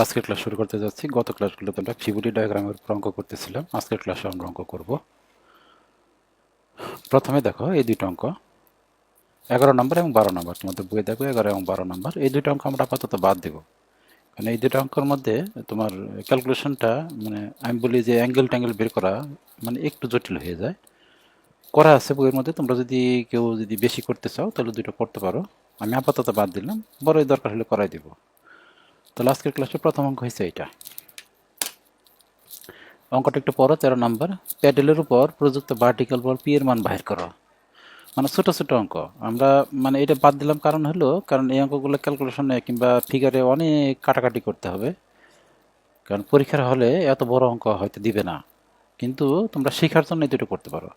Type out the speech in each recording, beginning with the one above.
আজকের ক্লাস শুরু করতে যাচ্ছি। গত ক্লাসগুলোতে আমরা ফিবোনাচি ডায়াগ্রামের উপর অঙ্ক করতেছিলাম। আজকের ক্লাসে আমরা অঙ্ক করব। প্রথমে দেখো এই দুটো অঙ্ক 11 নম্বর এবং 12 নম্বর, তোমাদের বইয়ে দেখো 11 এবং 12 নম্বর। এই দুটো অঙ্ক আমরা আপাতত বাদ দেব, কারণ এই দুটো অঙ্কের মধ্যে তোমার ক্যালকুলেশনটা মানে আমি বলি যে অ্যাঙ্গেল ট্যাঙ্গেল বের করা মানে একটু জটিল হয়ে যায়। করা আছে বইয়ের মধ্যে, তোমরা যদি কেউ যদি বেশি করতে চাও তাহলে দুটো করতে পারো। আমি আপাতত বাদ দিলাম, বড় দরকার হলে করাই দেবো। তাহলে আজকের ক্লাসের প্রথম অঙ্ক হয়েছে এইটা। অঙ্কটা একটু পড়ো। 13 নম্বর, প্যাডেলের উপর প্রযুক্ত ভার্টিক্যাল বল পি এর মান বাহির করো। মানে ছোট ছোট অঙ্ক আমরা মানে এটা বাদ দিলাম, কারণ হলো কারণ এই অঙ্কগুলো ক্যালকুলেশনে কিংবা ফিগারে অনেক কাটাকাটি করতে হবে, কারণ পরীক্ষার হলে এত বড় অঙ্ক হয়তো দিবে না, কিন্তু তোমরা শেখার জন্য এই দুটো করতে পারো।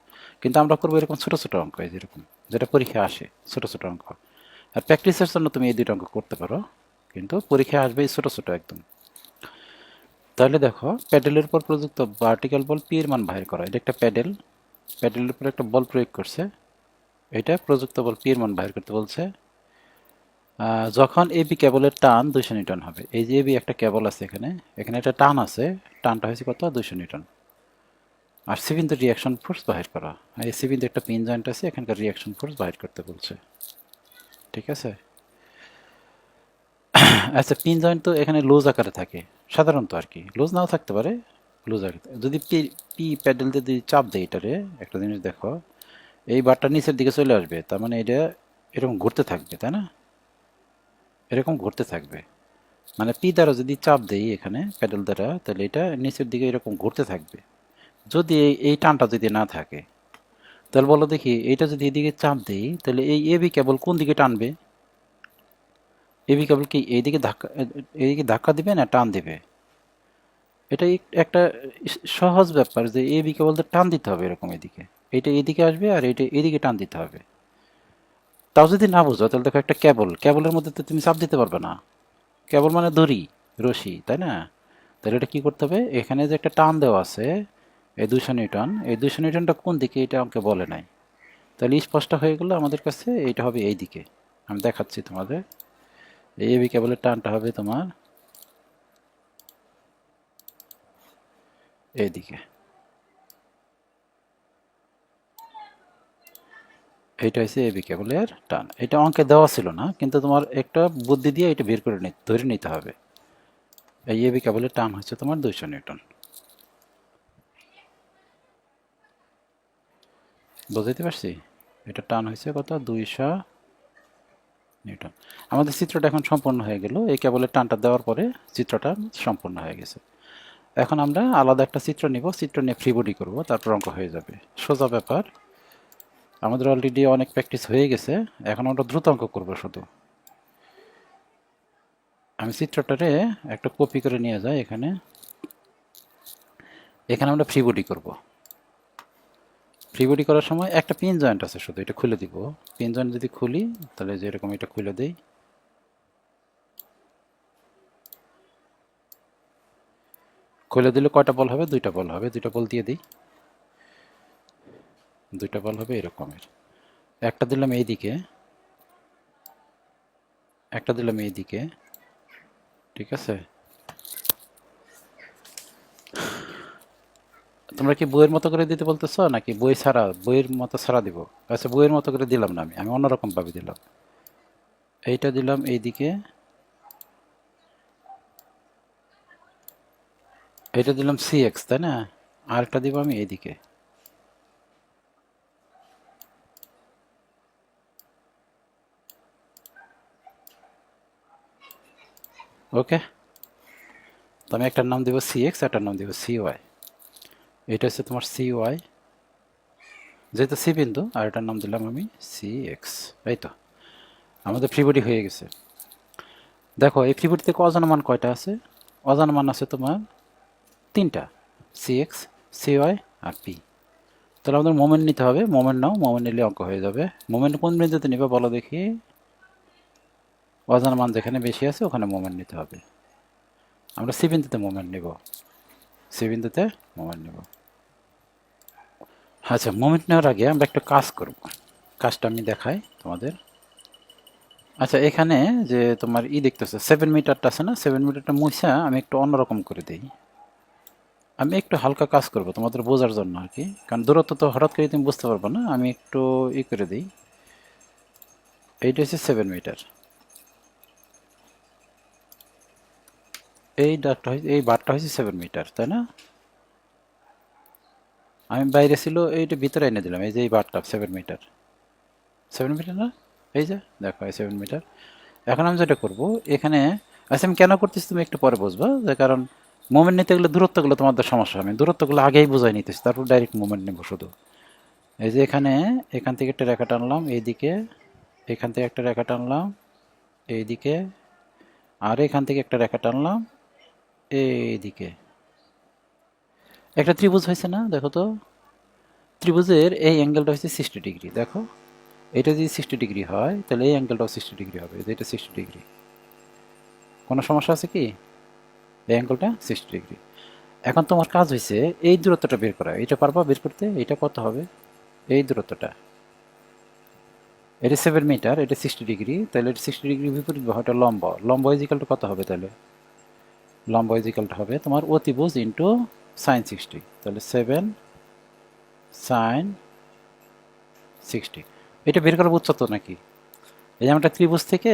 কিন্তু আমরা করবো এরকম ছোট ছোট অঙ্ক, যেরকম যেটা পরীক্ষায় আসে ছোট ছোট অঙ্ক। আর প্র্যাকটিসের জন্য তুমি এই দুটো অঙ্ক করতে পারো, কিন্তু পরীক্ষায় আসবে এই ছোট ছোট একদম। তাহলে দেখো, প্যাডেলের উপর প্রযুক্ত ভার্টিক্যাল বল পি এর মান বাহির করা। এটা একটা প্যাডেল, প্যাডেলের উপর একটা বল প্রয়োগ করছে, এটা প্রযুক্ত বল পি এর মান বাহির করতে বলছে। যখন এবি কেবলের টান 200 নিউটন হবে। এই যে এবি একটা কেবল আছে, এখানে এখানে একটা টান আছে, টানটা হয়েছে কত 200 নিউটন। আর সি বিন্দু রিয়াকশন ফোর্স বাহির করা। এই সি বিন্দু একটা পিন জয়েন্ট আছে, এখানকার রিয়াকশন ফোর্স বাহির করতে বলছে। ঠিক আছে। আচ্ছা, পিন জয়েন্ট তো এখানে লুজ আকারে থাকে সাধারণত, আর কি লুজ নাও থাকতে পারে, লুজ আকারে। যদি পি পি প্যাডেল যদি চাপ দেয় এটারে, একটা জিনিস দেখো, এই বারটা নিচের দিকে চলে আসবে, তার মানে এটা এরকম ঘুরতে থাকবে, তাই না? এরকম ঘুরতে থাকবে, মানে পি দ্বারা যদি চাপ দেই এখানে প্যাডেল দ্বারা, তাহলে এটা নিচের দিকে এরকম ঘুরতে থাকবে। যদি এই টানটা যদি না থাকে, তাহলে বলো দেখি, এইটা যদি এদিকে চাপ দেই তাহলে এই এবি কেবল কোন দিকে টানবে? এবি কেবল কি এইদিকে ধাক্কা দিবে না টান দিবে? এটা একটা সহজ ব্যাপার যে এবি কেবল তো টান দিতে হবে এরকম এদিকে, এইটা এদিকে আসবে আর এইটা এদিকে টান দিতে হবে। তাও যদি না বুঝো তাহলে দেখো, একটা কেবল, কেবলের মধ্যে তো তুমি চাপ দিতে পারবে না। কেবল মানে দড়ি, রশি, তাই না? তাহলে এটা কি করতে হবে, এখানে যে একটা টান দেওয়া আছে এই 200 নিউটন, এই 200 নিউটনটা কোন দিকে এটা আমাকে বলে নাই। তাহলে স্পষ্ট হয়ে গেল আমাদের কাছে, এইটা হবে এই দিকে। আমি দেখাচ্ছি তোমাদের, এই এবি কেবলের টানটা হবে তোমার এইদিকে। এইটা হচ্ছে এবি কেবলের টান। এটা অঙ্কে দেওয়া ছিল না, কিন্তু তোমার একটা বুদ্ধি দিয়ে এটা বের করে ধরে নিতে হবে। এই এবি কেবলের টান হচ্ছে তোমার 200 নিউটন। বুঝতে পারছি? এটা টান হয়েছে কত, 200 নিউটন। আমাদের চিত্রটা এখন সম্পূর্ণ হয়ে গেল, এই কেবলের টানটা দেওয়ার পরে চিত্রটা সম্পূর্ণ হয়ে গেছে। এখন আমরা আলাদা একটা চিত্র নিব, চিত্র নিয়ে ফ্রি বডি করবো, তারপর অঙ্ক হয়ে যাবে। সোজা ব্যাপার, আমাদের অলরেডি অনেক প্র্যাকটিস হয়ে গেছে, এখন আমরা দ্রুত অঙ্ক করবো শুধু। আমি চিত্রটারে একটা কপি করে নিয়ে যাই এখানে। এখানে আমরা ফ্রি বডি করবো। ফ্রি বডি করার সময় একটা পিন জয়েন্ট আছে, শুধু এটা খুলে দিব। পিন জয়েন্ট যদি খুলি তাহলে যে এরকম এটা খুলে দেই, খুলে দিলে কয়টা বল হবে, দুইটা বল হবে। দুইটা বল দিয়ে দিই, দুইটা বল হবে এরকমের। একটা দিলাম এইদিকে, একটা দিলাম এইদিকে। ঠিক আছে। তোমরা কি বইয়ের মতো করে দিতে বলতেছো নাকি বই ছাড়া, বইয়ের মতো ছাড়া দিব? আচ্ছা, বইয়ের মতো করে দিলাম না, আমি অন্যরকম ভাবে দিলাম। এইটা দিলাম এইদিকে, এইটা দিলাম সি এক্স, তাই না? আরেকটা দিব আমি এইদিকে। ওকে, তো আমি একটার নাম দিব সি এক্স, একটার নাম দিব সি ওয়াই। এটা হচ্ছে তোমার সি ওয়াই, যেহেতু সি বিন্দু, আর এটার নাম দিলাম আমি সি এক্স। এই তো আমাদের ফ্রি বডি হয়ে গেছে। দেখো, এই ফ্রি বডি থেকে অজানা মান কয়টা আছে? অজানা মান আছে তোমার তিনটা, সি এক্স, সি ওয়াই আর পি। তাহলে আমাদের মোমেন্ট নিতে হবে। মোমেন্ট নাও, মোমেন্ট নিলে অঙ্ক হয়ে যাবে। মোমেন্ট কোন বিন্দুতে নিবে বলো দেখি? অজানা মান যেখানে বেশি আছে ওখানে মোমেন্ট নিতে হবে। আমরা সি বিন্দুতে মোমেন্ট নিব, সি বিন্দুতে মোমেন্ট নিব। আচ্ছা, মোমেন্ট নেওয়ার আগে আমরা একটা কাজ করব, কাজটা আমি দেখাই তোমাদের। আচ্ছা, এখানে যে তোমার দেখতেছো 7 মিটারটা আছে না, 7 মিটারটা মুছা আমি একটু অন্যরকম করে দিই। আমি একটু হালকা কাজ করব তোমাদের বোঝার জন্য আর কি, কারণ দূরত্ব তো হঠাৎ করে তুমি বুঝতে পারবে না। আমি একটু করে দিই। এইটা হচ্ছে 7 মিটার, এই বারটা হচ্ছে 7 মিটার, তাই না? আমি বাইরে ছিল, এইটা ভিতরে এনে দিলাম। এই যে এই বারটা 7 মিটার, 7 মিটার না? এই যে দেখো, এই 7 মিটার। এখন আমি যেটা করবো এখানে, আচ্ছা আমি কেন করতেছি তুমি একটু পরে বুঝবা, যে কারণ মোমেন্ট নিতে গেলে দূরত্বগুলো তোমাদের সমস্যা। আমি দূরত্বগুলো আগেই বুঝাই নিতেছি, তারপর ডাইরেক্ট মোমেন্ট নেবো শুধু। এই যে এখানে, এখান থেকে একটা রেখা টানলাম এইদিকে, এখান থেকে একটা রেখা টানলাম এইদিকে, আর এখান থেকে একটা রেখা টানলাম এইদিকে। একটা ত্রিভুজ হয়েছে না, দেখো তো? ত্রিভুজের এই অ্যাঙ্গেলটা হচ্ছে 60 ডিগ্রি। দেখো, এটা যদি 60 ডিগ্রি হয় তাহলে এই অ্যাঙ্গেলটাও 60 ডিগ্রি হবে। এটা 60 ডিগ্রি। কোনো সমস্যা আছে কি? এই অ্যাঙ্গেলটা 60 ডিগ্রি। এখন তোমার কাজ হয়েছে এই দূরত্বটা বের করা। এটা পারবা বের করতে? এটা কত হবে? এই দূরত্বটা, এটা 7 মিটার, এটা 60 ডিগ্রি, তাহলে এটা 60 ডিগ্রি বিপরীত বাহু, এটা লম্ব। লম্ব ইজিক্যালটা কত হবে তাহলে? লম্ব ইজিক্যালটা হবে তোমার অতিভুজ ইন্টু sin 60। তাহলে 7 sin 60। এটা বের করা বুঝছো তো নাকি? এই যে আমরা ত্রিভুজ থেকে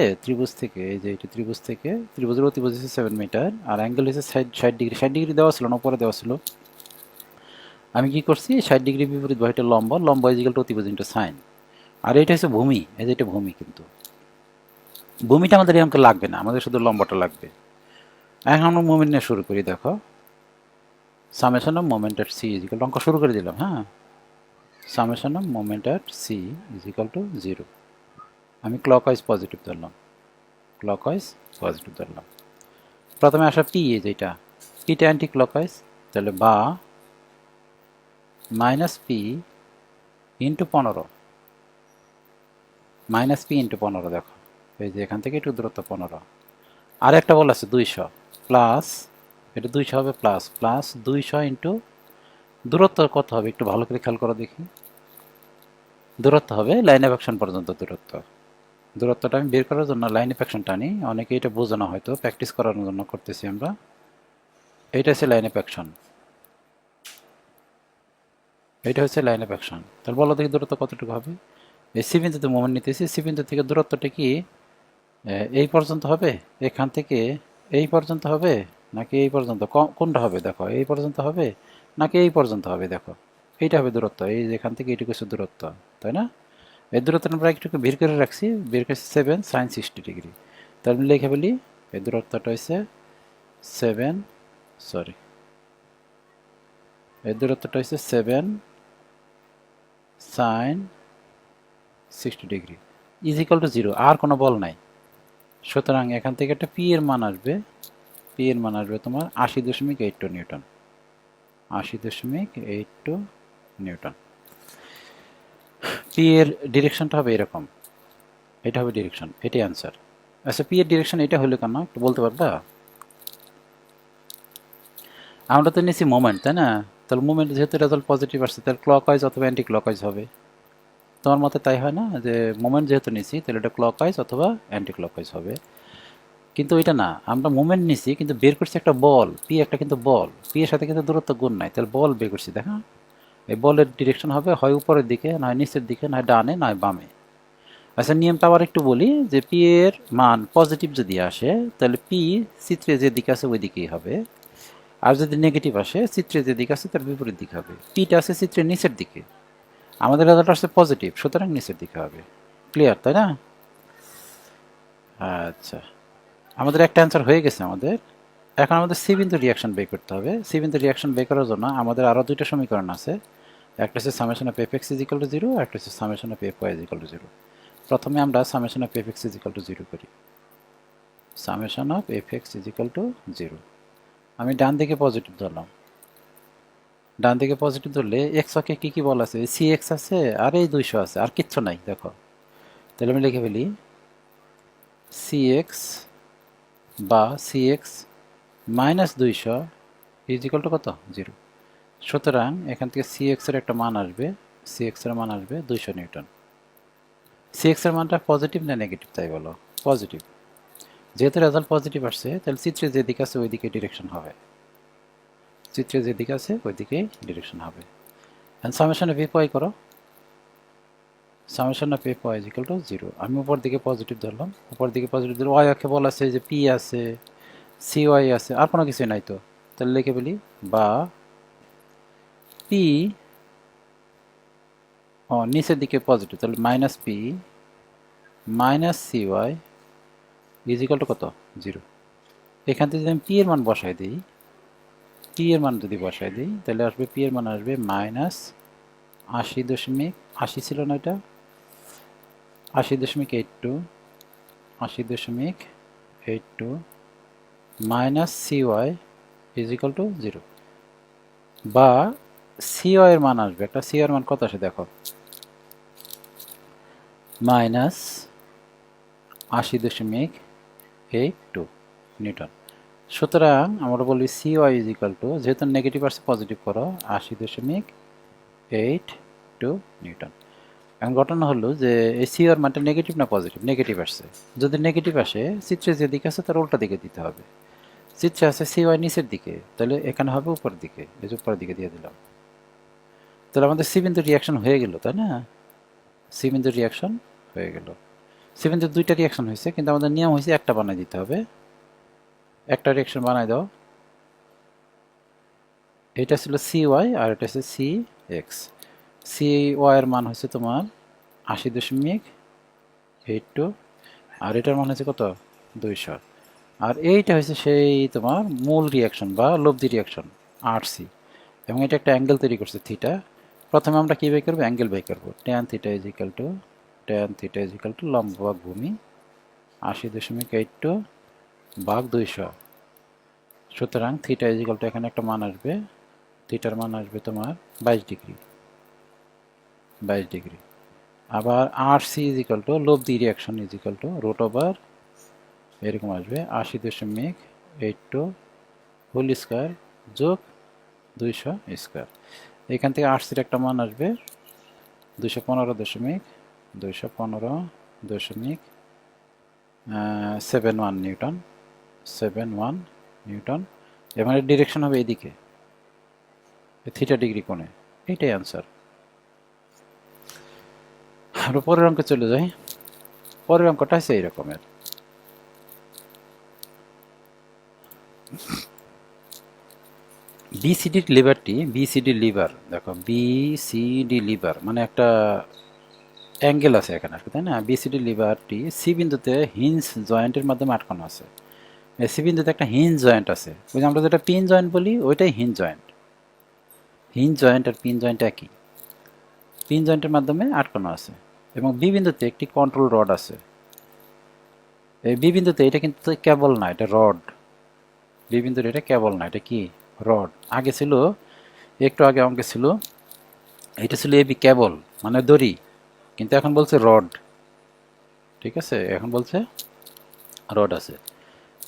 এই যে এটা ত্রিভুজের অতিভুজ হচ্ছে 7 মিটার, আর অ্যাঙ্গেল হচ্ছে 60 ডিগ্রি। 60 ডিগ্রি দেওয়া ছিল না, উপরে দেওয়া ছিল। আমি কি করছি, 60 ডিগ্রি বিপরীত বাহুটা লম্ব, লম্ব ইজিক্যাল টু অতিভুজ ইন্টু সাইন। আর এটা হচ্ছে ভূমি, এই যে এটা ভূমি। কিন্তু ভূমিটা আমাদের এই অঙ্কে লাগবে না, আমাদের শুধু লম্বটা লাগবে। এখন আমরা মোমেন্ট নিয়ে শুরু করি। দেখো, summation of moment at C is equal, অঙ্ক শুরু করে দিলাম। হ্যাঁ, summation of moment at C is equal to 0। আমি ক্লকওয়াইজ পজিটিভ ধরলাম, ক্লকওয়াইজ পজিটিভ ধরলাম। প্রথমে আসা পি, এই যেটা পিটা অ্যান্টি ক্লকওয়াইজ, তাহলে বা minus P into 15, minus P into 15। দেখো, এই যে এখান থেকে একটু দূরত্ব 15। আর একটা বল আছে 200 প্লাস, এটা 200 হবে প্লাস, প্লাস 200 ইন্টু দূরত্ব কত হবে একটু ভালো করে খেয়াল করো দেখি। দূরত্ব হবে লাইন অফ অ্যাকশন পর্যন্ত দূরত্ব। দূরত্বটা আমি বের করার জন্য লাইন অফ অ্যাকশন টানি। অনেকে এটা বোঝো না, হয়তো প্র্যাকটিস করার জন্য করতেছি আমরা। এটা হচ্ছে লাইন অফ অ্যাকশন, এটা হচ্ছে লাইন অফ অ্যাকশন। তাহলে বলো দেখি দূরত্ব কতটুকু হবে? এই সি বিন্দুতে মোমেন্ট নিতেছি, সি বিন্দু থেকে দূরত্বটা কি এই পর্যন্ত হবে? এখান থেকে এই পর্যন্ত হবে নাকি এই পর্যন্ত? কোনটা হবে দেখো, এই পর্যন্ত হবে নাকি এই পর্যন্ত হবে? দেখো, এইটা হবে দূরত্ব। এই যেখান থেকে এইটুকু হচ্ছে দূরত্ব, তাই না? এই দূরত্ব আমরা একটু বের করে রাখছি, বের করছি 7 sin 60 ডিগ্রি। তাহলে আমি লিখে ফেলি, এই দূরত্বটা হচ্ছে 7, সরি, এই দূরত্বটা হচ্ছে 7 sin 60 ডিগ্রি ইজিক্যাল টু 0। আর কোনো বল নাই, সুতরাং এখান থেকে একটা পি এর মান আসবে, পি এর মান আসবে তোমার 80.82 নিউটন, 80.82 নিউটন। পি এর ডিরেকশনটা হবে এরকম, এটা হবে ডিরেকশন, এটাই অ্যান্সার। আচ্ছা, পি এর ডিরেকশন এটা হলো কেন একটু বলতে পারবা? আমরা তো নিয়েছি মোমেন্ট, তাই না? তাহলে মোমেন্ট যেহেতু রেজাল্ট পজিটিভ আসছে, তাহলে ক্লকওয়াইজ অথবা অ্যান্টি ক্লকওয়াইজ হবে। তোমার মতে তাই হয় না, যে মোমেন্ট যেহেতু নিয়েছি তাহলে এটা ক্লকওয়াইজ অথবা অ্যান্টি ক্লকওয়াইজ হবে? কিন্তু এটা না, আমরা মোমেন্ট নিছি কিন্তু বের করছি একটা বল, পি একটা কিন্তু বল, পি এর সাথে কিন্তু দূরত্ব গুণ নাই, তাহলে বল বের করছি। দেখা, এই বলের ডিরেকশন হবে হয় উপরের দিকে, না হয় নিচের দিকে, না হয় ডানে, না হয় বামে। আচ্ছা, নিয়মটা আবার একটু বলি, যে পি এর মান পজিটিভ যদি আসে তাহলে পি চিত্রে যে দিকে আছে ওই দিকেই হবে, আর যদি নেগেটিভ আসে চিত্রে যে দিকে আছে তার বিপরীত দিকে হবে। পিটা আছে চিত্রের নিচের দিকে, আমাদের রেজাল্ট আসছে পজিটিভ, সুতরাং নিচের দিকে হবে। ক্লিয়ার, তাই না? আচ্ছা, আমাদের একটা অ্যান্সার হয়ে গেছে আমাদের। এখন আমাদের সি বিন্দু রিয়াকশন বের করতে হবে। সি বিন্দু রিয়াকশন বের করার জন্য আমাদের আরও দুইটা সমীকরণ আছে। একটা হচ্ছে summation of F X is equal to 0, একটা হচ্ছে summation of F Y is equal to 0। প্রথমে আমরা summation of F X is equal to 0 করি। Summation of F X is equal to 0। আমি ডান দিকে পজিটিভ ধরলাম, ডান দিকে পজিটিভ ধরলে এক্স অক্ষে কী কী বল আছে? সি এক্স আছে আর এই 200 আছে, আর কিচ্ছু নাই। দেখো, তাহলে আমি লিখে ফেলি সি এক্স বা C X minus 200 is equal to কত? 0। সুতরাং এখান থেকে সি এক্স এর একটা মান আসবে, সি এক্স এর মান আসবে 200 নিউটন। সি এক্স এর মানটা পজিটিভ না নেগেটিভ তাই বলো? পজিটিভ। যেহেতু রেজাল্ট পজিটিভ আসছে তাহলে চিত্রে যেদিকে আছে ওই দিকে ডিরেকশন হবে, চিত্রে যেদিকে আছে ওই দিকেই ডিরেকশন হবে। এন্ড সামেশন অফ পি করো, summation of P is equal to 0। আমি উপর দিকে পজিটিভ ধরলাম, উপর দিকে পজিটিভ ধরলাম, ওয়াই অক্ষে বলা আছে যে পি আছে, সি ওয়াই আছে, আর কোনো কিছুই নাই তো, তাহলে লিখে ফেলি বা পি নিচের দিকে পজিটিভ, তাহলে minus P minus C Y is equal to কত, 0। এখান থেকে যদি আমি পি এর মান বসাই দিই, পি এর মান যদি বসাই দিই তাহলে আসবে পি এর মান আসবে মাইনাস 80.80 ছিল না এটা, 80.82, 80.82 minus C Y is equal to 0। বা সি ওয়াই এর মান আসবে, একটা সি ওয়াই এর মান কত আসে দেখো, মাইনাস 80.82 নিউটন। সুতরাং আমরা বলি C Y is equal to, যেহেতু নেগেটিভ আসছে পজিটিভ করো, 80.82 নিউটন। এখন ঘটনা হলো যে এই সি ওয়ার মানটা নেগেটিভ না পজিটিভ, নেগেটিভ আসছে। যদি নেগেটিভ আসে চিত্রে যেদিকে আছে তার উল্টা দিকে দিতে হবে। চিত্রে আছে সি ওয়াই নিচের দিকে, তাহলে এখানে হবে উপরের দিকে, এই যে উপরের দিকে দিয়ে দিলাম। তাহলে আমাদের সি বিন্দু রিয়াকশন হয়ে গেল, তাই না? সি বিন্দু রিয়াকশন হয়ে গেল। সি বিন্দু দুইটা রিয়াকশন হয়েছে, কিন্তু আমাদের নিয়ম হয়েছে একটা বানাই দিতে হবে। একটা রিয়াকশন বানাই দাও, এটা ছিল সি ওয়াই আর এটা হচ্ছে সি এক্স। সি ওয়াই এর মান হচ্ছে তোমার 80.82 আর এটার মান হচ্ছে কত, 200। আর এইটা হচ্ছে সেই তোমার মূল রিয়াকশন বা লব্ধি রিয়াকশন আরসি, এবং এটা একটা অ্যাঙ্গেল তৈরি করছে থিটা। প্রথমে আমরা কী বাই করবো, অ্যাঙ্গেল বাই করবো। Tan theta is equal two লম্ব ভাগ ভূমি 80.82 ভাগ 200। সুতরাং থিটা ইজ ইকাল টু এখানে একটা মান আসবে, থিটার মান আসবে তোমার 22 ডিগ্রি, 22 ডিগ্রি। আবার R C is equal to লব্ধি reaction is equal to root over এরকম আসবে 80.82 হোল স্কোয়ার যোগ 200 স্কোয়ার। এখান থেকে আর সির একটা মান আসবে 215.71 নিউটন, 71 নিউটন। এবং এর ডিরেকশন হবে এইদিকে, থিটা ডিগ্রি কোণে। এইটাই অ্যান্সার। আর পরের অঙ্কে চলে যাই। পরের অঙ্কটা হচ্ছে এই রকমের। বিসিডি লিভারটি, বিসিডি লিভার দেখো, বিসিডি লিভার মানে একটা অ্যাঙ্গেল আছে এখানে, তাই না? বিসিডি লিভারটি সি বিন্দুতে হিঞ্জ জয়েন্টের মাধ্যমে আটকানো আছে। সি বিন্দুতে একটা হিঞ্জ জয়েন্ট আছে, ওই যে আমরা যেটা পিন জয়েন্ট বলি ওইটাই হিঞ্জ জয়েন্ট। হিঞ্জ জয়েন্ট আর পিন জয়েন্ট একই, পিন জয়েন্টের মাধ্যমে আটকানো আছে। এবং বি বিন্দুতে একটি কন্ট্রোল রড আছে। এই বি বিন্দুতে এটা কিন্তু কেবল না, এটা রড। বি বিন্দুর এটা কেবল না, এটা কি, রড। আগে ছিল, একটু আগে অঙ্কে ছিল, এটা ছিল এবি কেবল মানে দড়ি, কিন্তু এখন বলছে রড। ঠিক আছে, এখন বলছে রড আছে।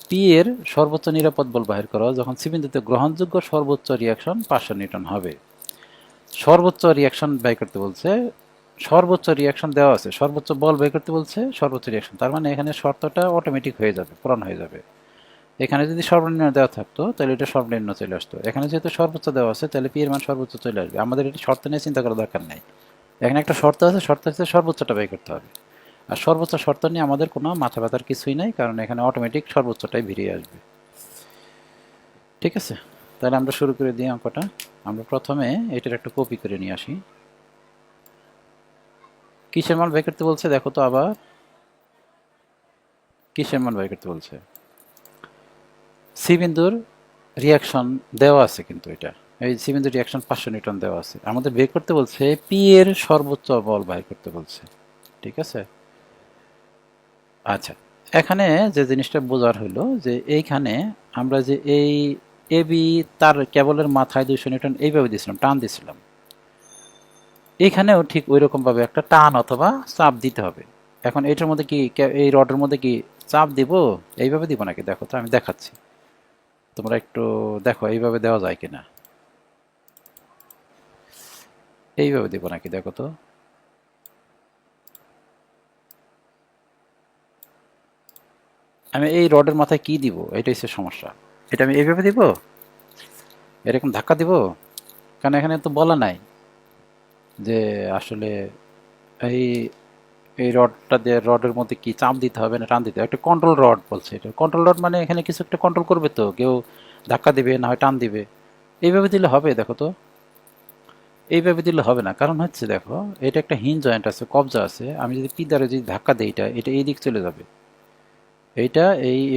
পি এর সর্বোচ্চ নিরাপদ বল বাহির করো যখন সি বিন্দুতে গ্রহণযোগ্য সর্বোচ্চ রিয়াকশন 500 নিউটন হবে। সর্বোচ্চ রিয়াকশন বাই করতে বলছে, সর্বোচ্চ রিয়াকশন দেওয়া আছে, সর্বোচ্চ বল বাই করতে বলছে, সর্বোচ্চ রিয়াকশন, তার মানে এখানে শর্তটা অটোমেটিক হয়ে যাবে, পূরণ হয়ে যাবে। এখানে যদি সর্বনিম্ন দেওয়া থাকতো তাহলে এটা সর্বনিম্ন চলে আসতো। এখানে যেহেতু সর্বোচ্চ দেওয়া আছে তাহলে পি এর মান সর্বোচ্চ চলে আসবে। আমাদের এটা শর্ত নিয়ে চিন্তা করার দরকার নেই। এখানে একটা শর্ত আছে, শর্ত হচ্ছে সর্বোচ্চটা বাই করতে হবে। আর সর্বোচ্চ শর্ত নিয়ে আমাদের কোনো মাথা ব্যথার কিছুই নাই, কারণ এখানে অটোমেটিক সর্বোচ্চটাই বেরিয়ে আসবে। ঠিক আছে, তাহলে আমরা শুরু করে দিই অঙ্কটা। আমরা প্রথমে এটার একটা কপি করে নিয়ে আসি। কিসের মান বাই করতে বলছে দেখো তো, আবার কিসের মান বাই করতে বলছে? সি বিন্দুর রিয়াকশন দেওয়া আছে, কিন্তু এটা এই সি বিন্দুর রিয়াকশন 500 নিউটন দেওয়া আছে। আমাদের বের করতে বলছে পি এর সর্বোচ্চ বল বাই করতে বলছে। ঠিক আছে, আচ্ছা। এখানে যে জিনিসটা বোঝার হলো যে এইখানে আমরা যে এই এবি তার কেবলের মাথায় 200 নিউটন এইভাবে দিয়েছিলাম, টান দিয়েছিলাম। এখানেও ঠিক ওই রকম ভাবে একটা টান অথবা চাপ দিতে হবে। এখন এটার মধ্যে কি, এই রডের মধ্যে কি চাপ দিব, এইভাবে দিব নাকি? দেখো তো, আমি দেখাচ্ছি, তোমরা একটু দেখো এইভাবে দেওয়া যায় কিনা। এইভাবে দিব নাকি দেখো তো। আমি এই রডের মাথায় কি দিব, এটা হচ্ছে সমস্যা। এটা আমি এইভাবে দিব, এরকম ধাক্কা দিব, কারণ এখানে তো বলা নাই যে আসলে এই এই রডটা দিয়ে রডের মধ্যে কি চাপ দিতে হবে না টান দিতে হবে, একটা কন্ট্রোল রড বলছে। এটা কন্ট্রোল রড মানে এখানে কিছু একটা কন্ট্রোল করবে, তো কেউ ধাক্কা দিবে না হয় টান দিবে। এইভাবে দিলে হবে? দেখো তো, এইভাবে দিলে হবে না। কারণ হচ্ছে দেখো, এটা একটা হিঞ্জ জয়েন্ট আছে, কবজা আছে, আমি যদি পি দ্বারা যদি ধাক্কা দিই, এটা এটা এই দিক চলে যাবে, এইটা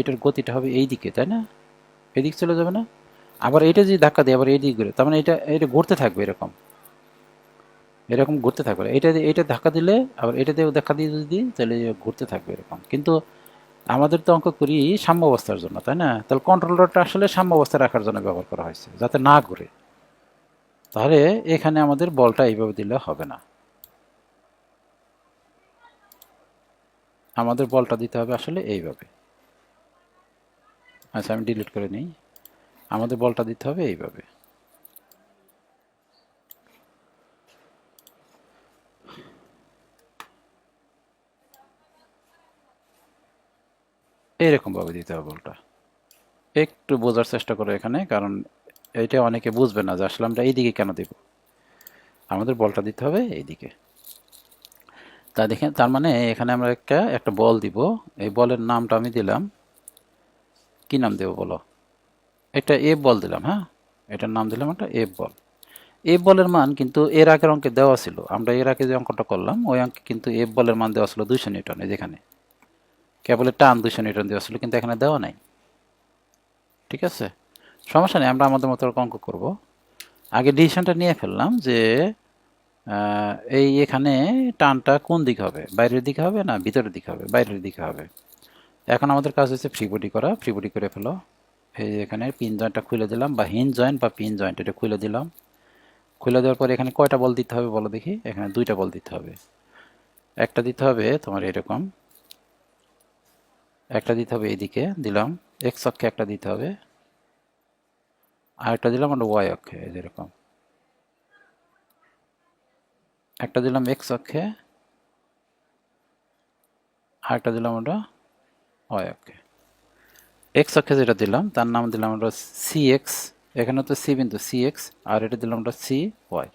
এটার গতিটা হবে এই দিকে, তাই না? এই দিক চলে যাবে না? আবার এটা যদি ধাক্কা দিই আবার এই দিক ঘুরে, তার মানে এটা এটা ঘুরতে থাকবে এরকম, এরকম ঘুরতে থাকবে। এটা ধাক্কা দিলে আবার এটা দিয়ে ধাক্কা দিয়ে যদি দিই, তাহলে ঘুরতে থাকবে এরকম। কিন্তু আমাদের তো অঙ্ক করি সাম্য অবস্থার জন্য, তাই না? তাহলে কন্ট্রোলারটা আসলে সাম্য অবস্থায় রাখার জন্য ব্যবহার করা হয়েছে, যাতে না ঘুরে। তাহলে এখানে আমাদের বলটা এইভাবে দিলে হবে না, আমাদের বলটা দিতে হবে আসলে এইভাবে। আচ্ছা, আমি ডিলিট করে নিই। আমাদের বলটা দিতে হবে এইভাবে। এইরকমভাবে দিতে হবে বলটা। একটু বোঝার চেষ্টা করো এখানে, কারণ এইটা অনেকে বুঝবে না যে আসলে আমরা এইদিকে কেন দিব। আমাদের বলটা দিতে হবে এইদিকে। তা দেখে, তার মানে এখানে আমরা একটা একটা বল দিব। এই বলের নামটা আমি দিলাম, কি নাম দেবো বলো? একটা এফ বল দিলাম, হ্যাঁ, এটার নাম দিলাম একটা এফ বল। এফ বলের মান কিন্তু এর আগের অঙ্কে দেওয়া ছিল, আমরা এর আগে যে অঙ্কটা করলাম ওই অঙ্কে কিন্তু এফ বলের মান দেওয়া ছিল 200 নিউটন। যেখানে কেবলের টান 200 নিউটন দেওয়া ছিল, কিন্তু এখানে দেওয়া নাই। ঠিক আছে, সমস্যা নেই, আমরা আমাদের মতো অঙ্ক করব। আগে ডিসিশনটা নিয়ে ফেললাম যে এই এখানে টানটা কোন দিকে হবে, বাইরের দিকে হবে না ভিতরের দিকে হবে? বাইরের দিকে হবে। এখন আমাদের কাজ হচ্ছে ফ্রি বডি করা। ফ্রি বডি করে ফেলো। এই এখানে পিন জয়েন্টটা খুলে দিলাম, বা হিঞ্জ জয়েন্ট বা পিন জয়েন্ট, এটা খুলে দিলাম। খুলে দেওয়ার পরে এখানে কয়টা বল দিতে হবে বলো দেখি? এখানে দুইটা বল দিতে হবে। একটা দিতে হবে তোমার এরকম, একটা দিতে হবে এইদিকে দিলাম, এক্স অক্ষে একটা দিতে হবে, আর একটা দিলাম আমরা ওয়াই অক্ষে, যেরকম একটা দিলাম এক্স অক্ষে, আর একটা দিলাম আমরা ওয়াই অক্ষে। এক্স অক্ষে যেটা দিলাম তার নাম দিলাম আমরা সি এক্স, এখানে তো সি বিন্দু সি এক্স, আর এটা দিলাম আমরা সি ওয়াই।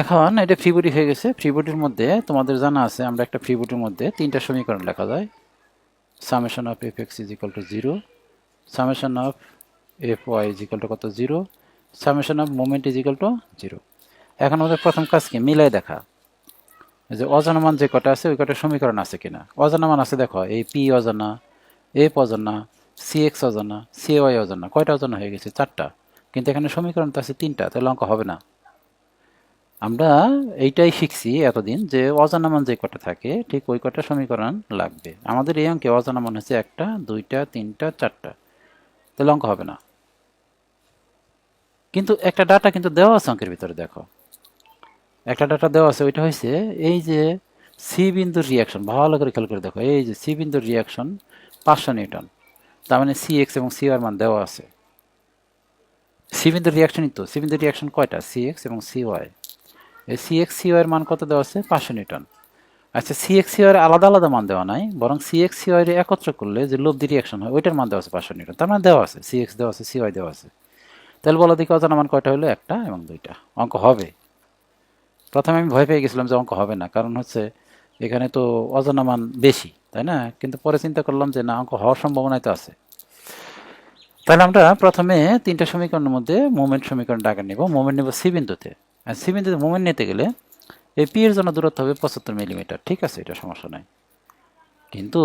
এখন এটা ফ্রি বডি হয়ে গেছে। ফ্রি বডির মধ্যে তোমাদের জানা আছে, আমরা একটা ফ্রি বডির মধ্যে তিনটা সমীকরণ লেখা যায়। Summation of F X is equal to 0, summation of F Y is equal to কত 0, summation of moment is equal to 0। এখন আমাদের প্রথম কাজ কি, মিলাই দেখা যে অজানা মান যে কটা আছে ওই কটা সমীকরণ আছে কিনা। অজানা মান আছে দেখো, এই পি অজানা, এফ অজানা, সি এক্স অজানা, সি ওয়াই অজানা। কয়টা অজানা হয়ে গেছে? 4টা। কিন্তু এখানে সমীকরণ তো আছে 3টা, তাহলে অঙ্ক হবে না। আমরা এইটাই শিখছি এতদিন যে অজানা মান যে কটা থাকে ঠিক ওই কটা সমীকরণ লাগবে। আমাদের এই অঙ্কে অজানা মান হচ্ছে 1টা, 2টা, 3টা, 4টা, তাহলে অঙ্ক হবে না। কিন্তু একটা ডাটা কিন্তু দেওয়া আছে অঙ্কের ভিতরে, দেখো একটা ডাটা দেওয়া আছে, ওইটা হয়েছে এই যে সি বিন্দুর রিয়াকশন। ভালো করে খেয়াল করে দেখো, এই যে সি বিন্দুর রিয়াকশন 500 নিউটন, তার মানে সি এক্স এবং সি ওয়ার মান দেওয়া আছে। সি বিন্দুর রিয়াকশনই তো, সি বিন্দুর রিয়াকশন কয়টা? সি এক্স এবং সি ওয়াই। এই সি এক্স সি ওয়াই এর মান কত দেওয়া আছে? 500 নিউটন। আচ্ছা, সি এক্স সি ওয়াই আলাদা আলাদা মান দেওয়া নাই, বরং সি এক্স সি ওয়াই একত্র করলে যে লব্ধি রিয়াকশন হয় ওইটার মান দেওয়া আছে 500 নিউটন। তার মানে দেওয়া আছে সি এক্স দেওয়া আছে, সি ওয়াই দেওয়া আছে। তাহলে বলো দেখি অজানা মান কয়টা হলো? 1টা এবং 2টা। অঙ্ক হবে। প্রথমে আমি ভয় পেয়ে গেছিলাম যে অঙ্ক হবে না, কারণ হচ্ছে এখানে তো অজানা মান বেশি, তাই না? কিন্তু পরে চিন্তা করলাম যে না, অঙ্ক হওয়ার সম্ভাবনাই তো আছে। তাহলে আমরা প্রথমে 3টা সমীকরণের মধ্যে মোমেন্ট সমীকরণটা আগে নেব। মোমেন্ট নেব সি বিন্দুতে, আর সি বিন্দুতে মোমেন্ট নিতে গেলে এই পি এর জন্য দূরত্ব হবে 75 মিলিমিটার। ঠিক আছে, এটা সমস্যা নাই। কিন্তু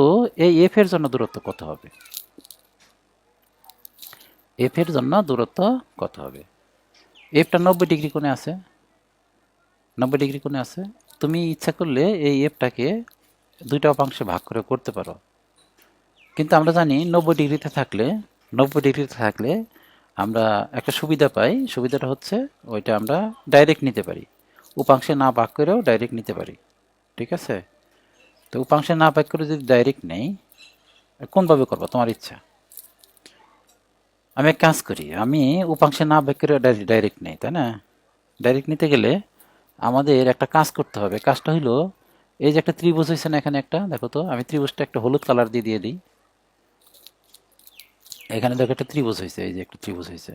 এই এফ এর জন্য দূরত্ব কত হবে? এফ এর জন্য দূরত্ব কত হবে? এফটা 90 ডিগ্রি কোণে আছে, 90 ডিগ্রি কোণে আছে। তুমি ইচ্ছা করলে এই এফটাকে দুইটা অপাংশে ভাগ করে করতে পারো, কিন্তু আমরা জানি 90 ডিগ্রিতে থাকলে, 90 ডিগ্রিতে থাকলে আমরা একটা সুবিধা পাই। সুবিধাটা হচ্ছে ওইটা আমরা ডাইরেক্ট নিতে পারি, উপাংশে না ভাগ করেও ডাইরেক্ট নিতে পারি। ঠিক আছে, তো উপাংশে না ভাগ করে যদি ডাইরেক্ট নেই, কোনভাবে করবো তোমার ইচ্ছা। আমি এক কাজ করি, আমি উপাংশে না ভাগ করে ডাইরেক্ট নেই, তাই না? ডাইরেক্ট নিতে গেলে আমাদের একটা কাজ করতে হবে। কাজটা হলো এই যে একটা ত্রিভুজ হয়েছে না এখানে একটা, দেখো তো আমি ত্রিভুজটা একটা হলুদ কালার দিয়ে দিই। এখানে দেখো একটা ত্রিভুজ হয়েছে, এই যে একটা ত্রিভুজ হয়েছে।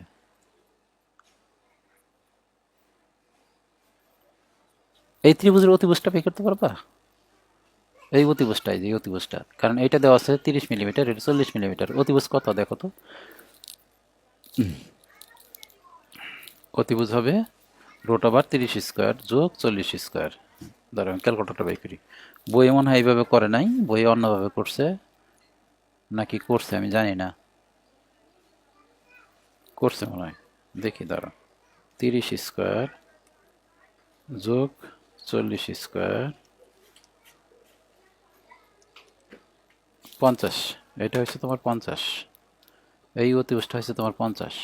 এই ত্রিভুজের অতিভুজটা বের করতে পারবা? এই অতিভুজটা, এই যে অতিভুজটা, কারণ এটা দেওয়া আছে 30 মিলিমিটার, এটা 40 মিলিমিটার, অতিভুজ কত দেখো তো। অতিভুজ হবে √30² যোগ 40²। ধরো আমি ক্যালকুলেটরটা বের করি। বইয়ে মনে হয় এইভাবে করে নাই, বইয়ে অন্যভাবে করছে, নাকি করছে আমি জানি না, করছে মনে হয়। দেখি দাঁড়া, 30² যোগ 40², 50। এটা হচ্ছে তোমার 50, এই অতিভুজটা হচ্ছে তোমার 50,